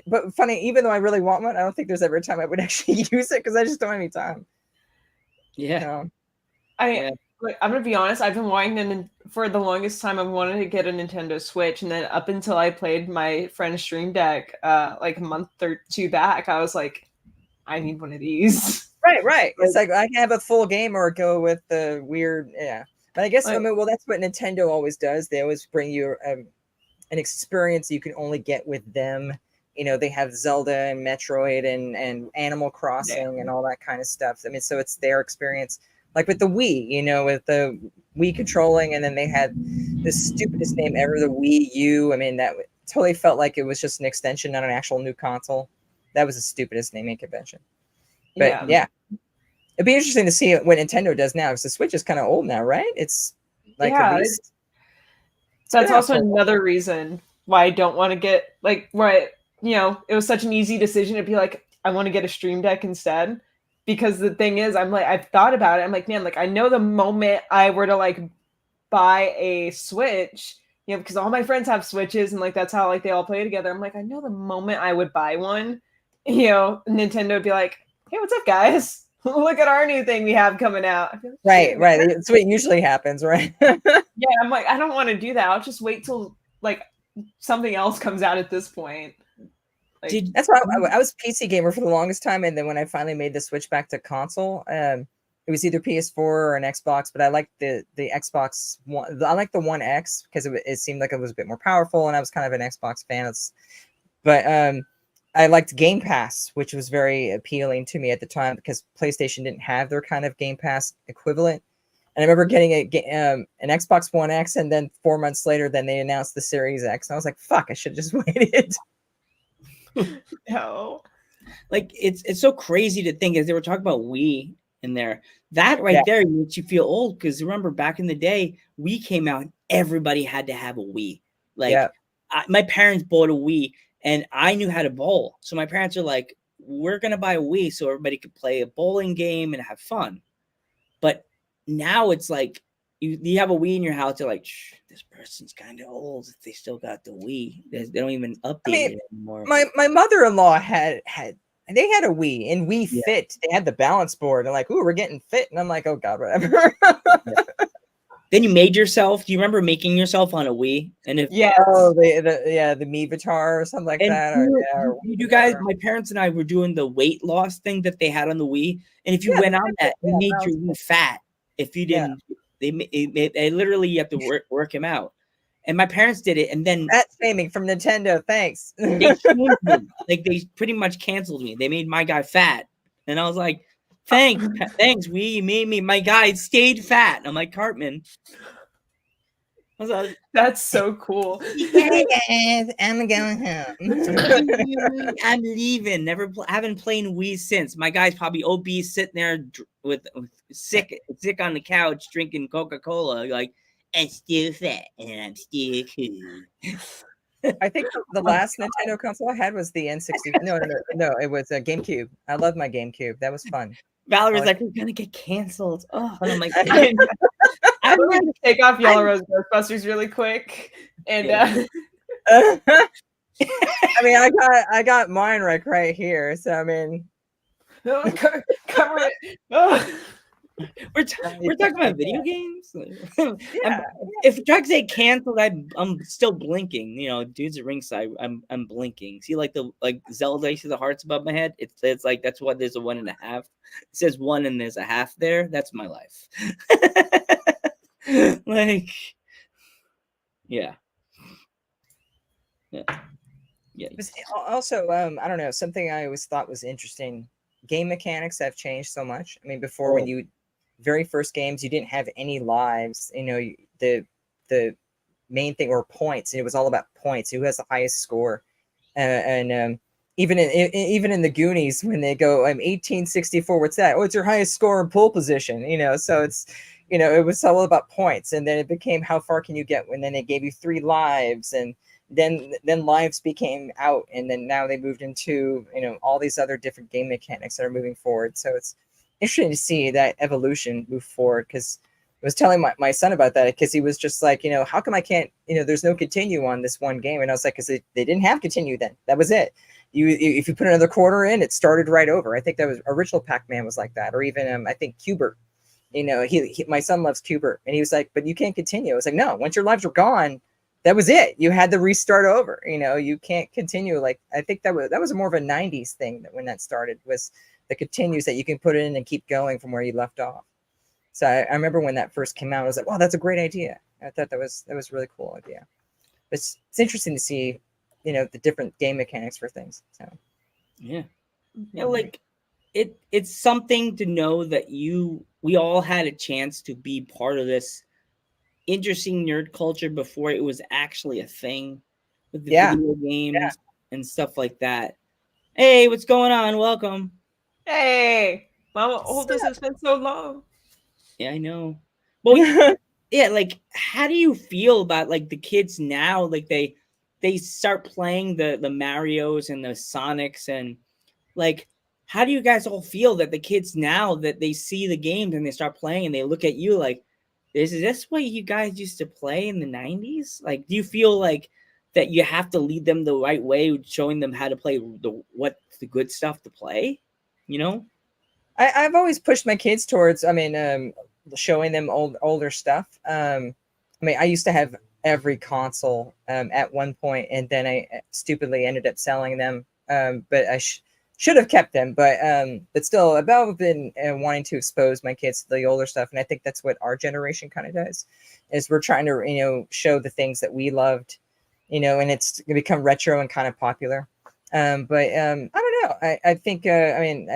but funny, even though I really want one, I don't think there's ever a time I would actually use it because I just don't have any time. Yeah. So, Like, I'm gonna be honest. I've been wanting for the longest time. I wanted to get a Nintendo Switch, and then up until I played my friend's Stream Deck, like a month or two back, I was like, I need one of these. Right. It's like I can have a full game or go with the weird, yeah. But I guess, I mean, well, that's what Nintendo always does. They always bring you an experience you can only get with them. You know, they have Zelda and Metroid and Animal Crossing and all that kind of stuff. I mean, so it's their experience. Like with the Wii, you know, with the Wii controlling, and then they had the stupidest name ever, the Wii U. I mean, that totally felt like it was just an extension, not an actual new console. That was the stupidest naming convention. But yeah. It'd be interesting to see what Nintendo does now, because the Switch is kind of old now, right? It's like at least. That's also another reason why I don't want to get like it was such an easy decision to be like, I want to get a Stream Deck instead. Because the thing is, I'm like, I've thought about it. I'm like, man, like I know the moment I were to like buy a Switch, you know, because all my friends have Switches and like that's how like they all play together. I'm like, I know the moment I would buy one, you know, Nintendo would be like, hey, what's up, guys? Look at our new thing we have coming out. Like, right. That's what usually happens, right? Yeah, I'm like, I don't want to do that. I'll just wait till like something else comes out at this point. Like, that's why I was PC gamer for the longest time, and then when I finally made the switch back to console, it was either PS4 or an Xbox. But I liked the Xbox One. I liked the One X because it seemed like it was a bit more powerful, and I was kind of an Xbox fan. But I liked Game Pass, which was very appealing to me at the time because PlayStation didn't have their kind of Game Pass equivalent. And I remember getting an Xbox One X, and then 4 months later, then they announced the Series X. And I was like, fuck, I should have just waited. No. Like it's so crazy to think, as they were talking about Wii in there, that right there makes you feel old, because remember back in the day, Wii came out, everybody had to have a Wii. Like my parents bought a Wii and I knew how to bowl. So my parents are like, we're going to buy a Wii so everybody could play a bowling game and have fun. But now it's like, you have a Wii in your house, you're like, this person's kind of old if they still got the Wii. They don't even update it anymore. My mother-in-law had a Wii and Wii Fit. They had the balance board and like, ooh, we're getting fit. And I'm like, oh God, whatever. Then you made yourself. Do you remember making yourself on a Wii? And if Yes. Oh, the Miivatar or something like and that. Or, or you guys, my parents and I were doing the weight loss thing that they had on the Wii, and if you Yeah, went the on that, you yeah, made that your was cool. Wii fat. If you Yeah. didn't, they literally you have to work him out. And my parents did it, and then Fat shaming from Nintendo. Thanks. they changed me. Like they pretty much canceled me. They made my guy fat, and I was like, "Thanks, Wii, you made me. My guy stayed fat." I'm like, Cartman. I was like, That's so cool. Hey guys, I'm going home. I'm leaving. Haven't played Wii since. My guy's probably obese, sitting there with sick on the couch drinking Coca-Cola. Like, I'm still fat and I'm still cool. I think the last Nintendo console I had was the N60. No, it was a GameCube. I love my GameCube. That was fun. Valerie's like, we're gonna get canceled. Oh, and I'm like, I'm going to take off Yellow Rose Ghostbusters really quick, and I mean, I got mine right here. So I mean, cover it. Oh. we're talking about video games. yeah. If Doug say canceled, I'm still blinking. You know, dudes at ringside, I'm blinking. See, like the Zelda, you see the hearts above my head. It's like that's why there's a 1.5. It says 1 and there's a half there. That's my life. Like, yeah. Also, I don't know, something I always thought was interesting. Game mechanics have changed so much. I mean, before when you very first games, you didn't have any lives. You know, the main thing were points. It was all about points. Who has the highest score? And even in the Goonies, when they go, I'm 1864. What's that? Oh, it's your highest score in pole position. You know, so it's, you know, it was all about points. And then it became how far can you get? When then they gave you 3 lives, and then lives became out, and then now they moved into, you know, all these other different game mechanics that are moving forward. So it's interesting to see that evolution move forward, because I was telling my son about that, because he was just like, you know, how come I can't, you know, there's no continue on this one game? And I was like, because they didn't have continue then. That was it. If you put another quarter in, it started right over. I think that was original Pac-Man was like that, or even I think Qbert. You know, my son loves Qbert, and he was like, but you can't continue. I was like, no, once your lives were gone, that was it. You had to restart over. You know, you can't continue. Like, I think that was more of a 90s thing, that when that started, was the continues that you can put in and keep going from where you left off. So I remember when that first came out, I was like, wow, that's a great idea. I thought that was a really cool idea. But it's interesting to see, you know, the different game mechanics for things. So yeah, like it's something to know that we all had a chance to be part of this interesting nerd culture before it was actually a thing, with the video games and stuff like that. Hey, what's going on? Welcome. Hey, Mama Oldest has been so long. Yeah, I know. Well, yeah, like, how do you feel about like the kids now? Like they start playing the Marios and the Sonics, and like, how do you guys all feel that the kids now that they see the games and they start playing and they look at you like, is this what you guys used to play in the 90s? Like, do you feel like that you have to lead them the right way, showing them how to play the good stuff to play? You know, I've always pushed my kids towards, I mean, showing them older stuff. I mean, I used to have every console at one point, and then I stupidly ended up selling them. But I should have kept them. But still, I've been wanting to expose my kids to the older stuff, and I think that's what our generation kind of does. Is we're trying to, you know, show the things that we loved, you know, and it's gonna become retro and kind of popular. I don't know. I think I mean,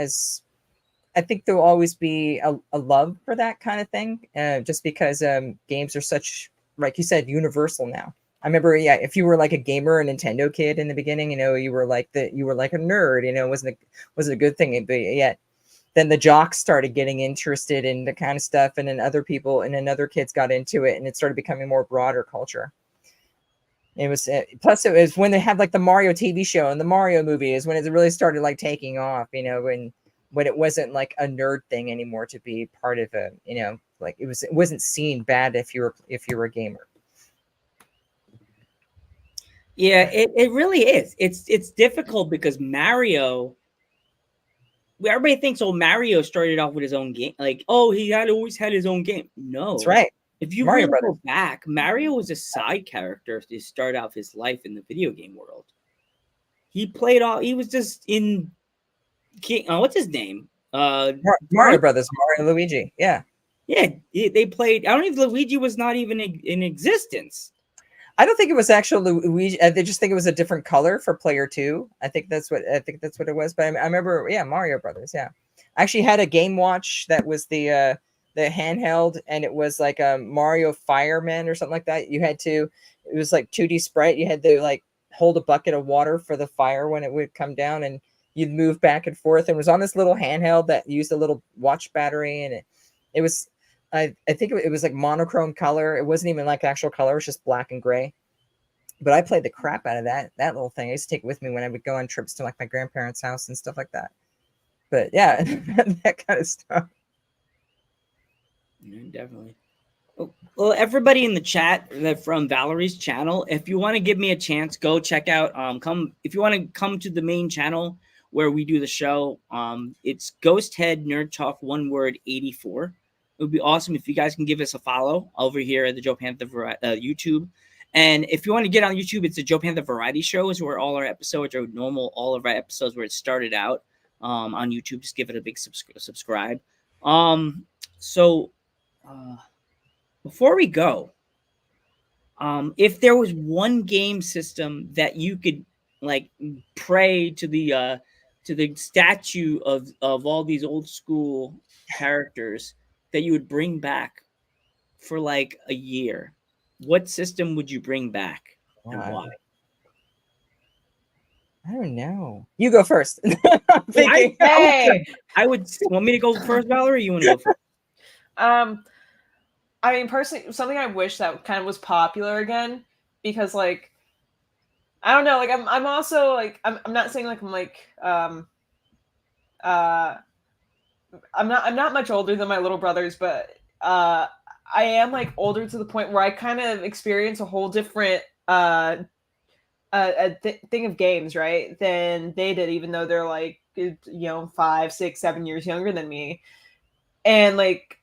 I think there'll always be a love for that kind of thing, just because games are such, like you said, universal now. I remember, if you were like a gamer, a Nintendo kid in the beginning, you know, you were like a nerd, you know, it wasn't a good thing, but yet then the jocks started getting interested in the kind of stuff, and then other people and then other kids got into it, and it started becoming more broader culture. It was plus it was when they had like the Mario TV show and the Mario movie is when it really started like taking off, you know, when it wasn't like a nerd thing anymore to be part of a, you know, like it wasn't seen bad if you were a gamer. Yeah, it really is. It's difficult because Mario, everybody thinks, oh, Mario started off with his own game. Like, oh, he always had his own game. No, That's right. If you Mario really Brothers. go back, Mario was a side character to start off his life in the video game world. He played all. He was just in. What's his name? Mario Brothers, Mario Luigi. Yeah. Yeah, they played. I don't even. Luigi was not even in existence. I don't think it was actual Luigi. They just think it was a different color for player 2. I think that's what it was. But I remember, yeah, Mario Brothers. Yeah, I actually had a Game Watch that was the handheld, and it was like a Mario Fireman or something like that. You had to. It was like 2D sprite. You had to like hold a bucket of water for the fire when it would come down, and you'd move back and forth. And it was on this little handheld that used a little watch battery, and it was. I think it was like monochrome color. It wasn't even like actual color. It was just black and gray. But I played the crap out of that little thing. I used to take it with me when I would go on trips to like my grandparents' house and stuff like that. But yeah, that kind of stuff. Yeah, definitely. Well, everybody in the chat from Valerie's channel, if you want to give me a chance, go check out. If you want to come to the main channel where we do the show. It's Ghost Head Nerd Talk 1 word 84. It would be awesome if you guys can give us a follow over here at the Joe Panther YouTube. And if you want to get on YouTube, it's the Joe Panther Variety Shows, where all our episodes are normal, all of our episodes where it started out on YouTube. Just give it a big subscribe. Before we go, if there was one game system that you could like pray to the statue of all these old school characters that you would bring back for like a year, what system would you bring back and why? I don't know. You go first. I would want me to go first, Valerie? You want to go first? I mean, personally, something I wish that kind of was popular again, because like, I don't know, like I'm also like I'm not saying like I'm not much older than my little brothers, but I am like older to the point where I kind of experience a whole different thing of games, right, than they did, even though they're like 5, 6, 7 years younger than me. And like,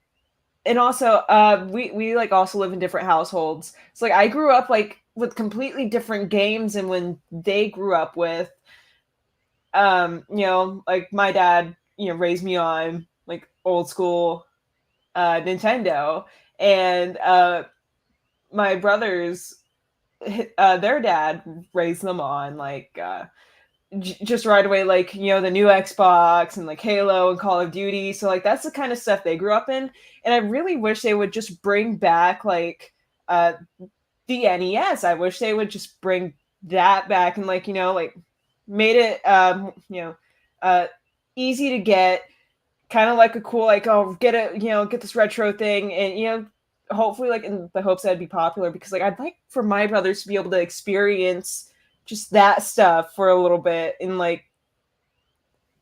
and also we like also live in different households, so like I grew up like with completely different games and when they grew up with like my dad raised me on like old school Nintendo, and my brothers their dad raised them on like just right away, like the new Xbox and like Halo and Call of Duty. So like that's the kind of stuff they grew up in, and I really wish they would just bring back like the NES. I wish they would just bring that back and like like made it easy to get, kind of like a cool like, oh, get it, get this retro thing, and hopefully like in the hopes that it'd be popular, because like I'd like for my brothers to be able to experience just that stuff for a little bit. And like,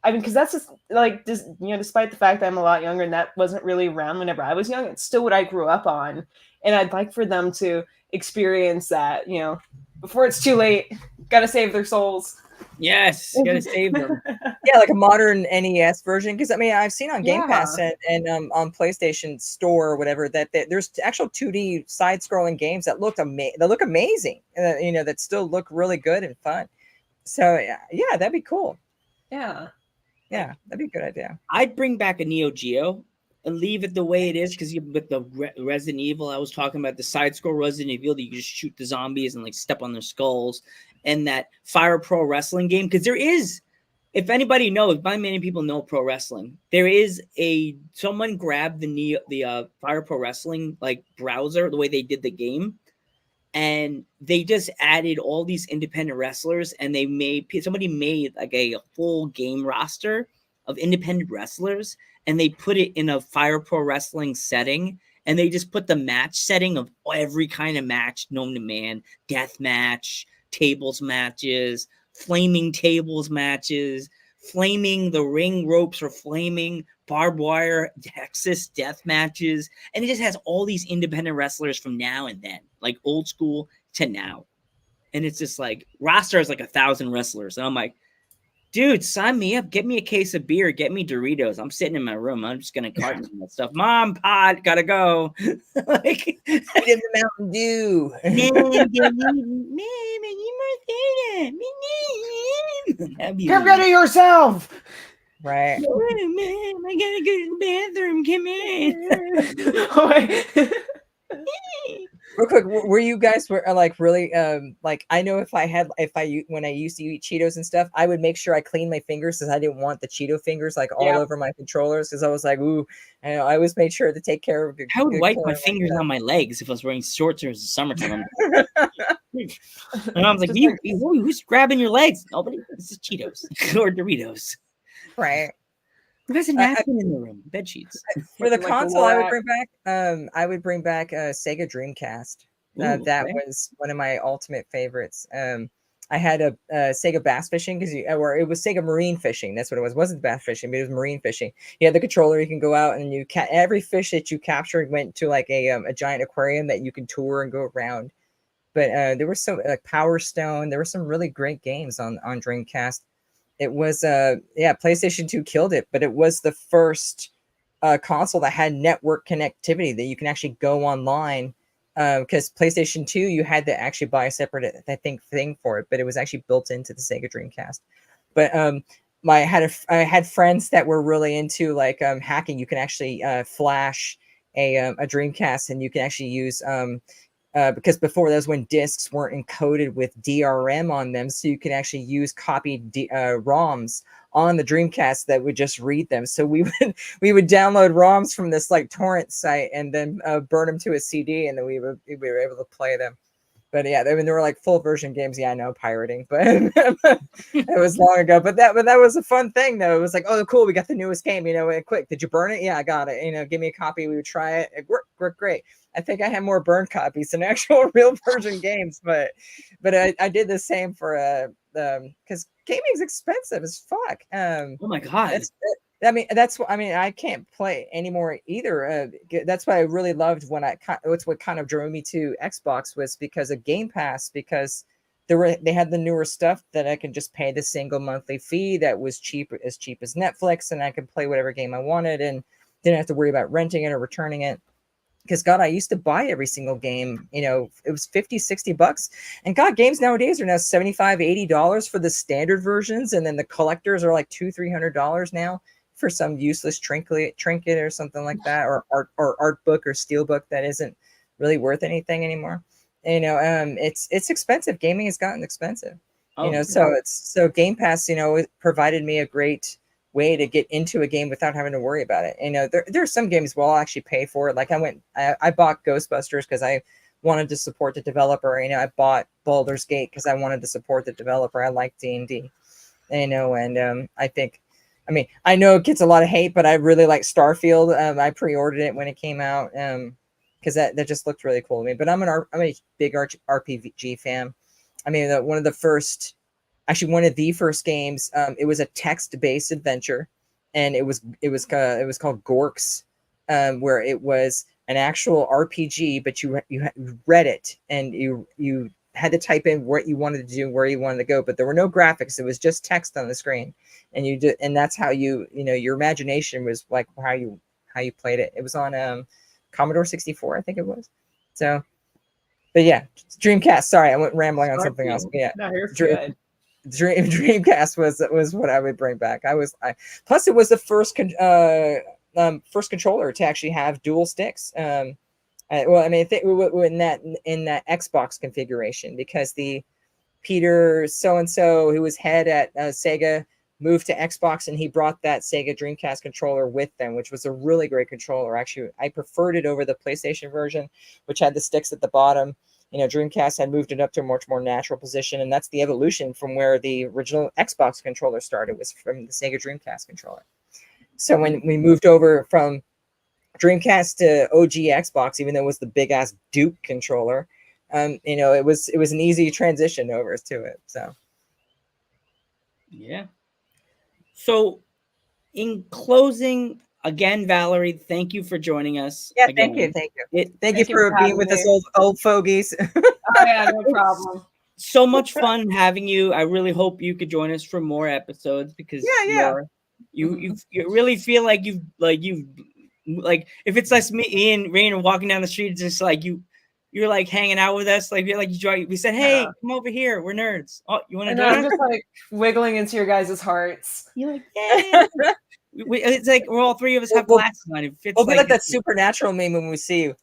I mean, because that's just like just despite the fact that I'm a lot younger and that wasn't really around whenever I was young, it's still what I grew up on, and I'd like for them to experience that before it's too late. Gotta save their souls. Yes, gotta save them. Yeah, like a modern NES version, because I mean I've seen on Game Pass and on PlayStation Store or whatever that there's actual 2D side-scrolling games that look amazing, that still look really good and fun. So yeah, that'd be cool. Yeah, that'd be a good idea. I'd bring back a Neo Geo and leave it the way it is, because with the Resident Evil, I was talking about the side-scroll Resident Evil that you just shoot the zombies and like step on their skulls, and that Fire Pro Wrestling game, because there is, if anybody knows, not many people know pro wrestling. There is someone grabbed the Fire Pro Wrestling like browser, the way they did the game, and they just added all these independent wrestlers, and somebody made like a full game roster of independent wrestlers, and they put it in a Fire Pro Wrestling setting, and they just put the match setting of every kind of match known to man, death match, tables matches, flaming tables matches, flaming the ring ropes or flaming barbed wire Texas death matches, and it just has all these independent wrestlers from now and then, like old school to now, and it's just like roster is like 1,000 wrestlers, and I'm like, Dude, sign me up. Get me a case of beer. Get me Doritos. I'm sitting in my room. I'm just gonna carton that stuff. Mom, Pod, gotta go. Like, I did the Mountain Dew. Get rid of yourself. Right. Oh, man, I gotta go to the bathroom. Come in. Oh, wait. Real quick, were you guys like really like I know when I used to eat Cheetos and stuff, I would make sure I cleaned my fingers because I didn't want the Cheeto fingers like all Yeah. over my controllers because I was like, ooh, and I always made sure to take care of. I would good wipe care my of fingers myself. on my legs if I was wearing shorts or it's the summertime. And I was like, Just who's grabbing your legs? Nobody. This is Cheetos or Doritos. Right. Who has a napkin in the room? Bed sheets. For the Like console, I would Lorac. bring back Sega Dreamcast. Ooh, That okay. was one of my ultimate favorites. I had a Sega Bass Fishing or it was Sega Marine Fishing. That's what it was. It wasn't bass fishing, but it was marine fishing. You had the controller. You can go out and every fish that you captured went to like a giant aquarium that you can tour and go around. But there was some like Power Stone. There were some really great games on Dreamcast. It was PlayStation 2 killed it, but it was the first console that had network connectivity that you can actually go online. Because PlayStation 2, you had to actually buy a separate, I think, thing for it, but it was actually built into the Sega Dreamcast. But I had friends that were really into like hacking. You can actually flash a Dreamcast, and you can actually use because before that was when discs weren't encoded with DRM on them, so you can actually use copied ROMs on the Dreamcast that would just read them. So we would download ROMs from this like torrent site and then burn them to a CD, and then we were able to play them. But yeah, I mean, there were like full version games. Yeah, I know, pirating, but it was long ago. But that was a fun thing, though. It was like, oh, cool, we got the newest game. Quick, did you burn it? Yeah, I got it. Give me a copy. We would try it. It worked great. I think I had more burned copies than actual real version games, but I did the same for because gaming's expensive as fuck. Oh my god. I can't play anymore either. That's what I really loved it's what kind of drove me to Xbox was because of Game Pass, because they had the newer stuff that I could just pay the single monthly fee that was cheap as Netflix, and I could play whatever game I wanted and didn't have to worry about renting it or returning it. Because God, I used to buy every single game, it was $50-$60. And God, games nowadays are now $75-$80 for the standard versions. And then the collectors are like $200-$300 now for some useless trinket or something like that, or art book or steel book that isn't really worth anything anymore. It's expensive. Gaming has gotten expensive. So Game Pass, it provided me a great way to get into a game without having to worry about it. There are some games where I'll actually pay for it. Like I bought Ghostbusters because I wanted to support the developer. I bought Baldur's Gate because I wanted to support the developer. I like D&D. I know it gets a lot of hate, but I really like Starfield. I pre-ordered it when it came out because that just looked really cool to me. But I'm a big RPG fan. I mean, one of the first games. It was a text-based adventure, and it was called Gorks, where it was an actual RPG, but you read it and you had to type in what you wanted to do, where you wanted to go, but there were no graphics. It was just text on the screen, and that's how your imagination was like how you played it. It was on Commodore 64, I think it was. So, but yeah, Dreamcast. Sorry, I went rambling on something else. But yeah, No, you're good. Dreamcast was what I would bring back. Plus it was the first first controller to actually have dual sticks. In that Xbox configuration, because the Peter so-and-so who was head at Sega moved to Xbox, and he brought that Sega Dreamcast controller with them, which was a really great controller. Actually, I preferred it over the PlayStation version, which had the sticks at the bottom. Dreamcast had moved it up to a much more natural position, and that's the evolution from where the original Xbox controller started, was from the Sega Dreamcast controller. So when we moved over from Dreamcast to OG Xbox, even though it was the big ass Duke controller, it was an easy transition over to it. So yeah. So in closing, again, Valerie, thank you for joining us. Yeah, again. thank you. Thank Thank you for being with us old fogies. Oh yeah, no problem. so much fun having you. I really hope you could join us for more episodes because Yeah. you really feel like you've if it's like me and Rain walking down the street, it's just like you're like hanging out with us, like we said, hey, Yeah. come over here, we're nerds. Oh, you want to And join I'm us? just like wiggling into your guys' hearts. You're like, yeah. It's like we're all three of us have We'll- glasses on. It fits We'll be like that it's Supernatural meme when we see you.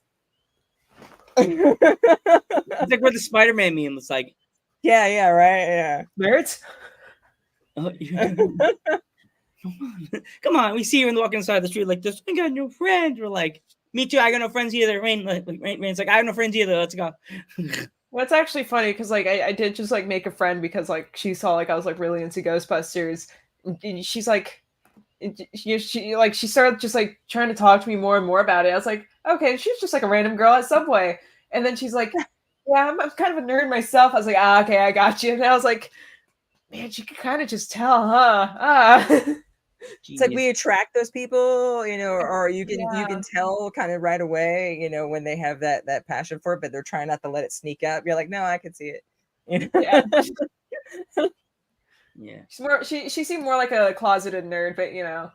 like where the Spider-Man meme was like, Yeah, right. Yeah. Nerds? oh, come on, we see you in walking inside the street like this. I got no friends. We're like, me too. I got no friends either. Rain's like, I have no friends either. Let's go. Well, it's actually funny because like I did just like make a friend because like she saw like I was like really into Ghostbusters. And she's like, she started just like trying to talk to me more and more about it. I was like, okay, she's just like a random girl at Subway, and then she's like, yeah, I'm kind of a nerd myself. I was like, okay, I got you. And I was like, man, she could kind of just tell, huh? It's like we attract those people, you know, or you can tell kind of right away, you know, when they have that passion for it, but they're trying not to let it sneak up. You're like, no, I can see it. You know? Yeah. Yeah. She's more. She seemed more like a closeted nerd, but you know,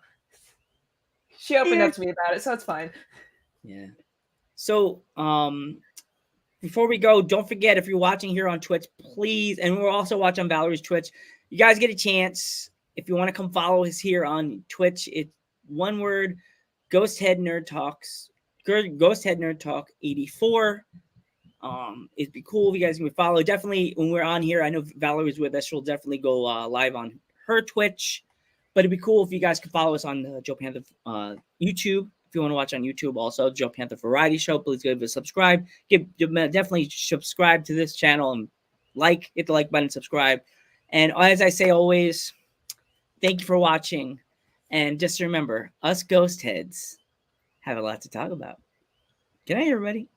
she opened up to me about it, so it's fine. Yeah. So, before we go, don't forget if you're watching here on Twitch, please, and we're also watching on Valerie's Twitch. You guys get a chance if you want to come follow us here on Twitch. It's one word: Ghost Head Nerd Talks. Ghost Head Nerd Talk 84. It'd be cool if you guys can follow. Definitely when we're on here, I know Valerie's with us. She'll definitely go live on her Twitch. But it'd be cool if you guys could follow us on the Joe Panther YouTube. If you want to watch on YouTube, also Joe Panther Variety Show, please give a subscribe. Definitely subscribe to this channel and hit the like button, subscribe. And as I say always, thank you for watching. And just remember, us ghost heads have a lot to talk about. Good night, everybody.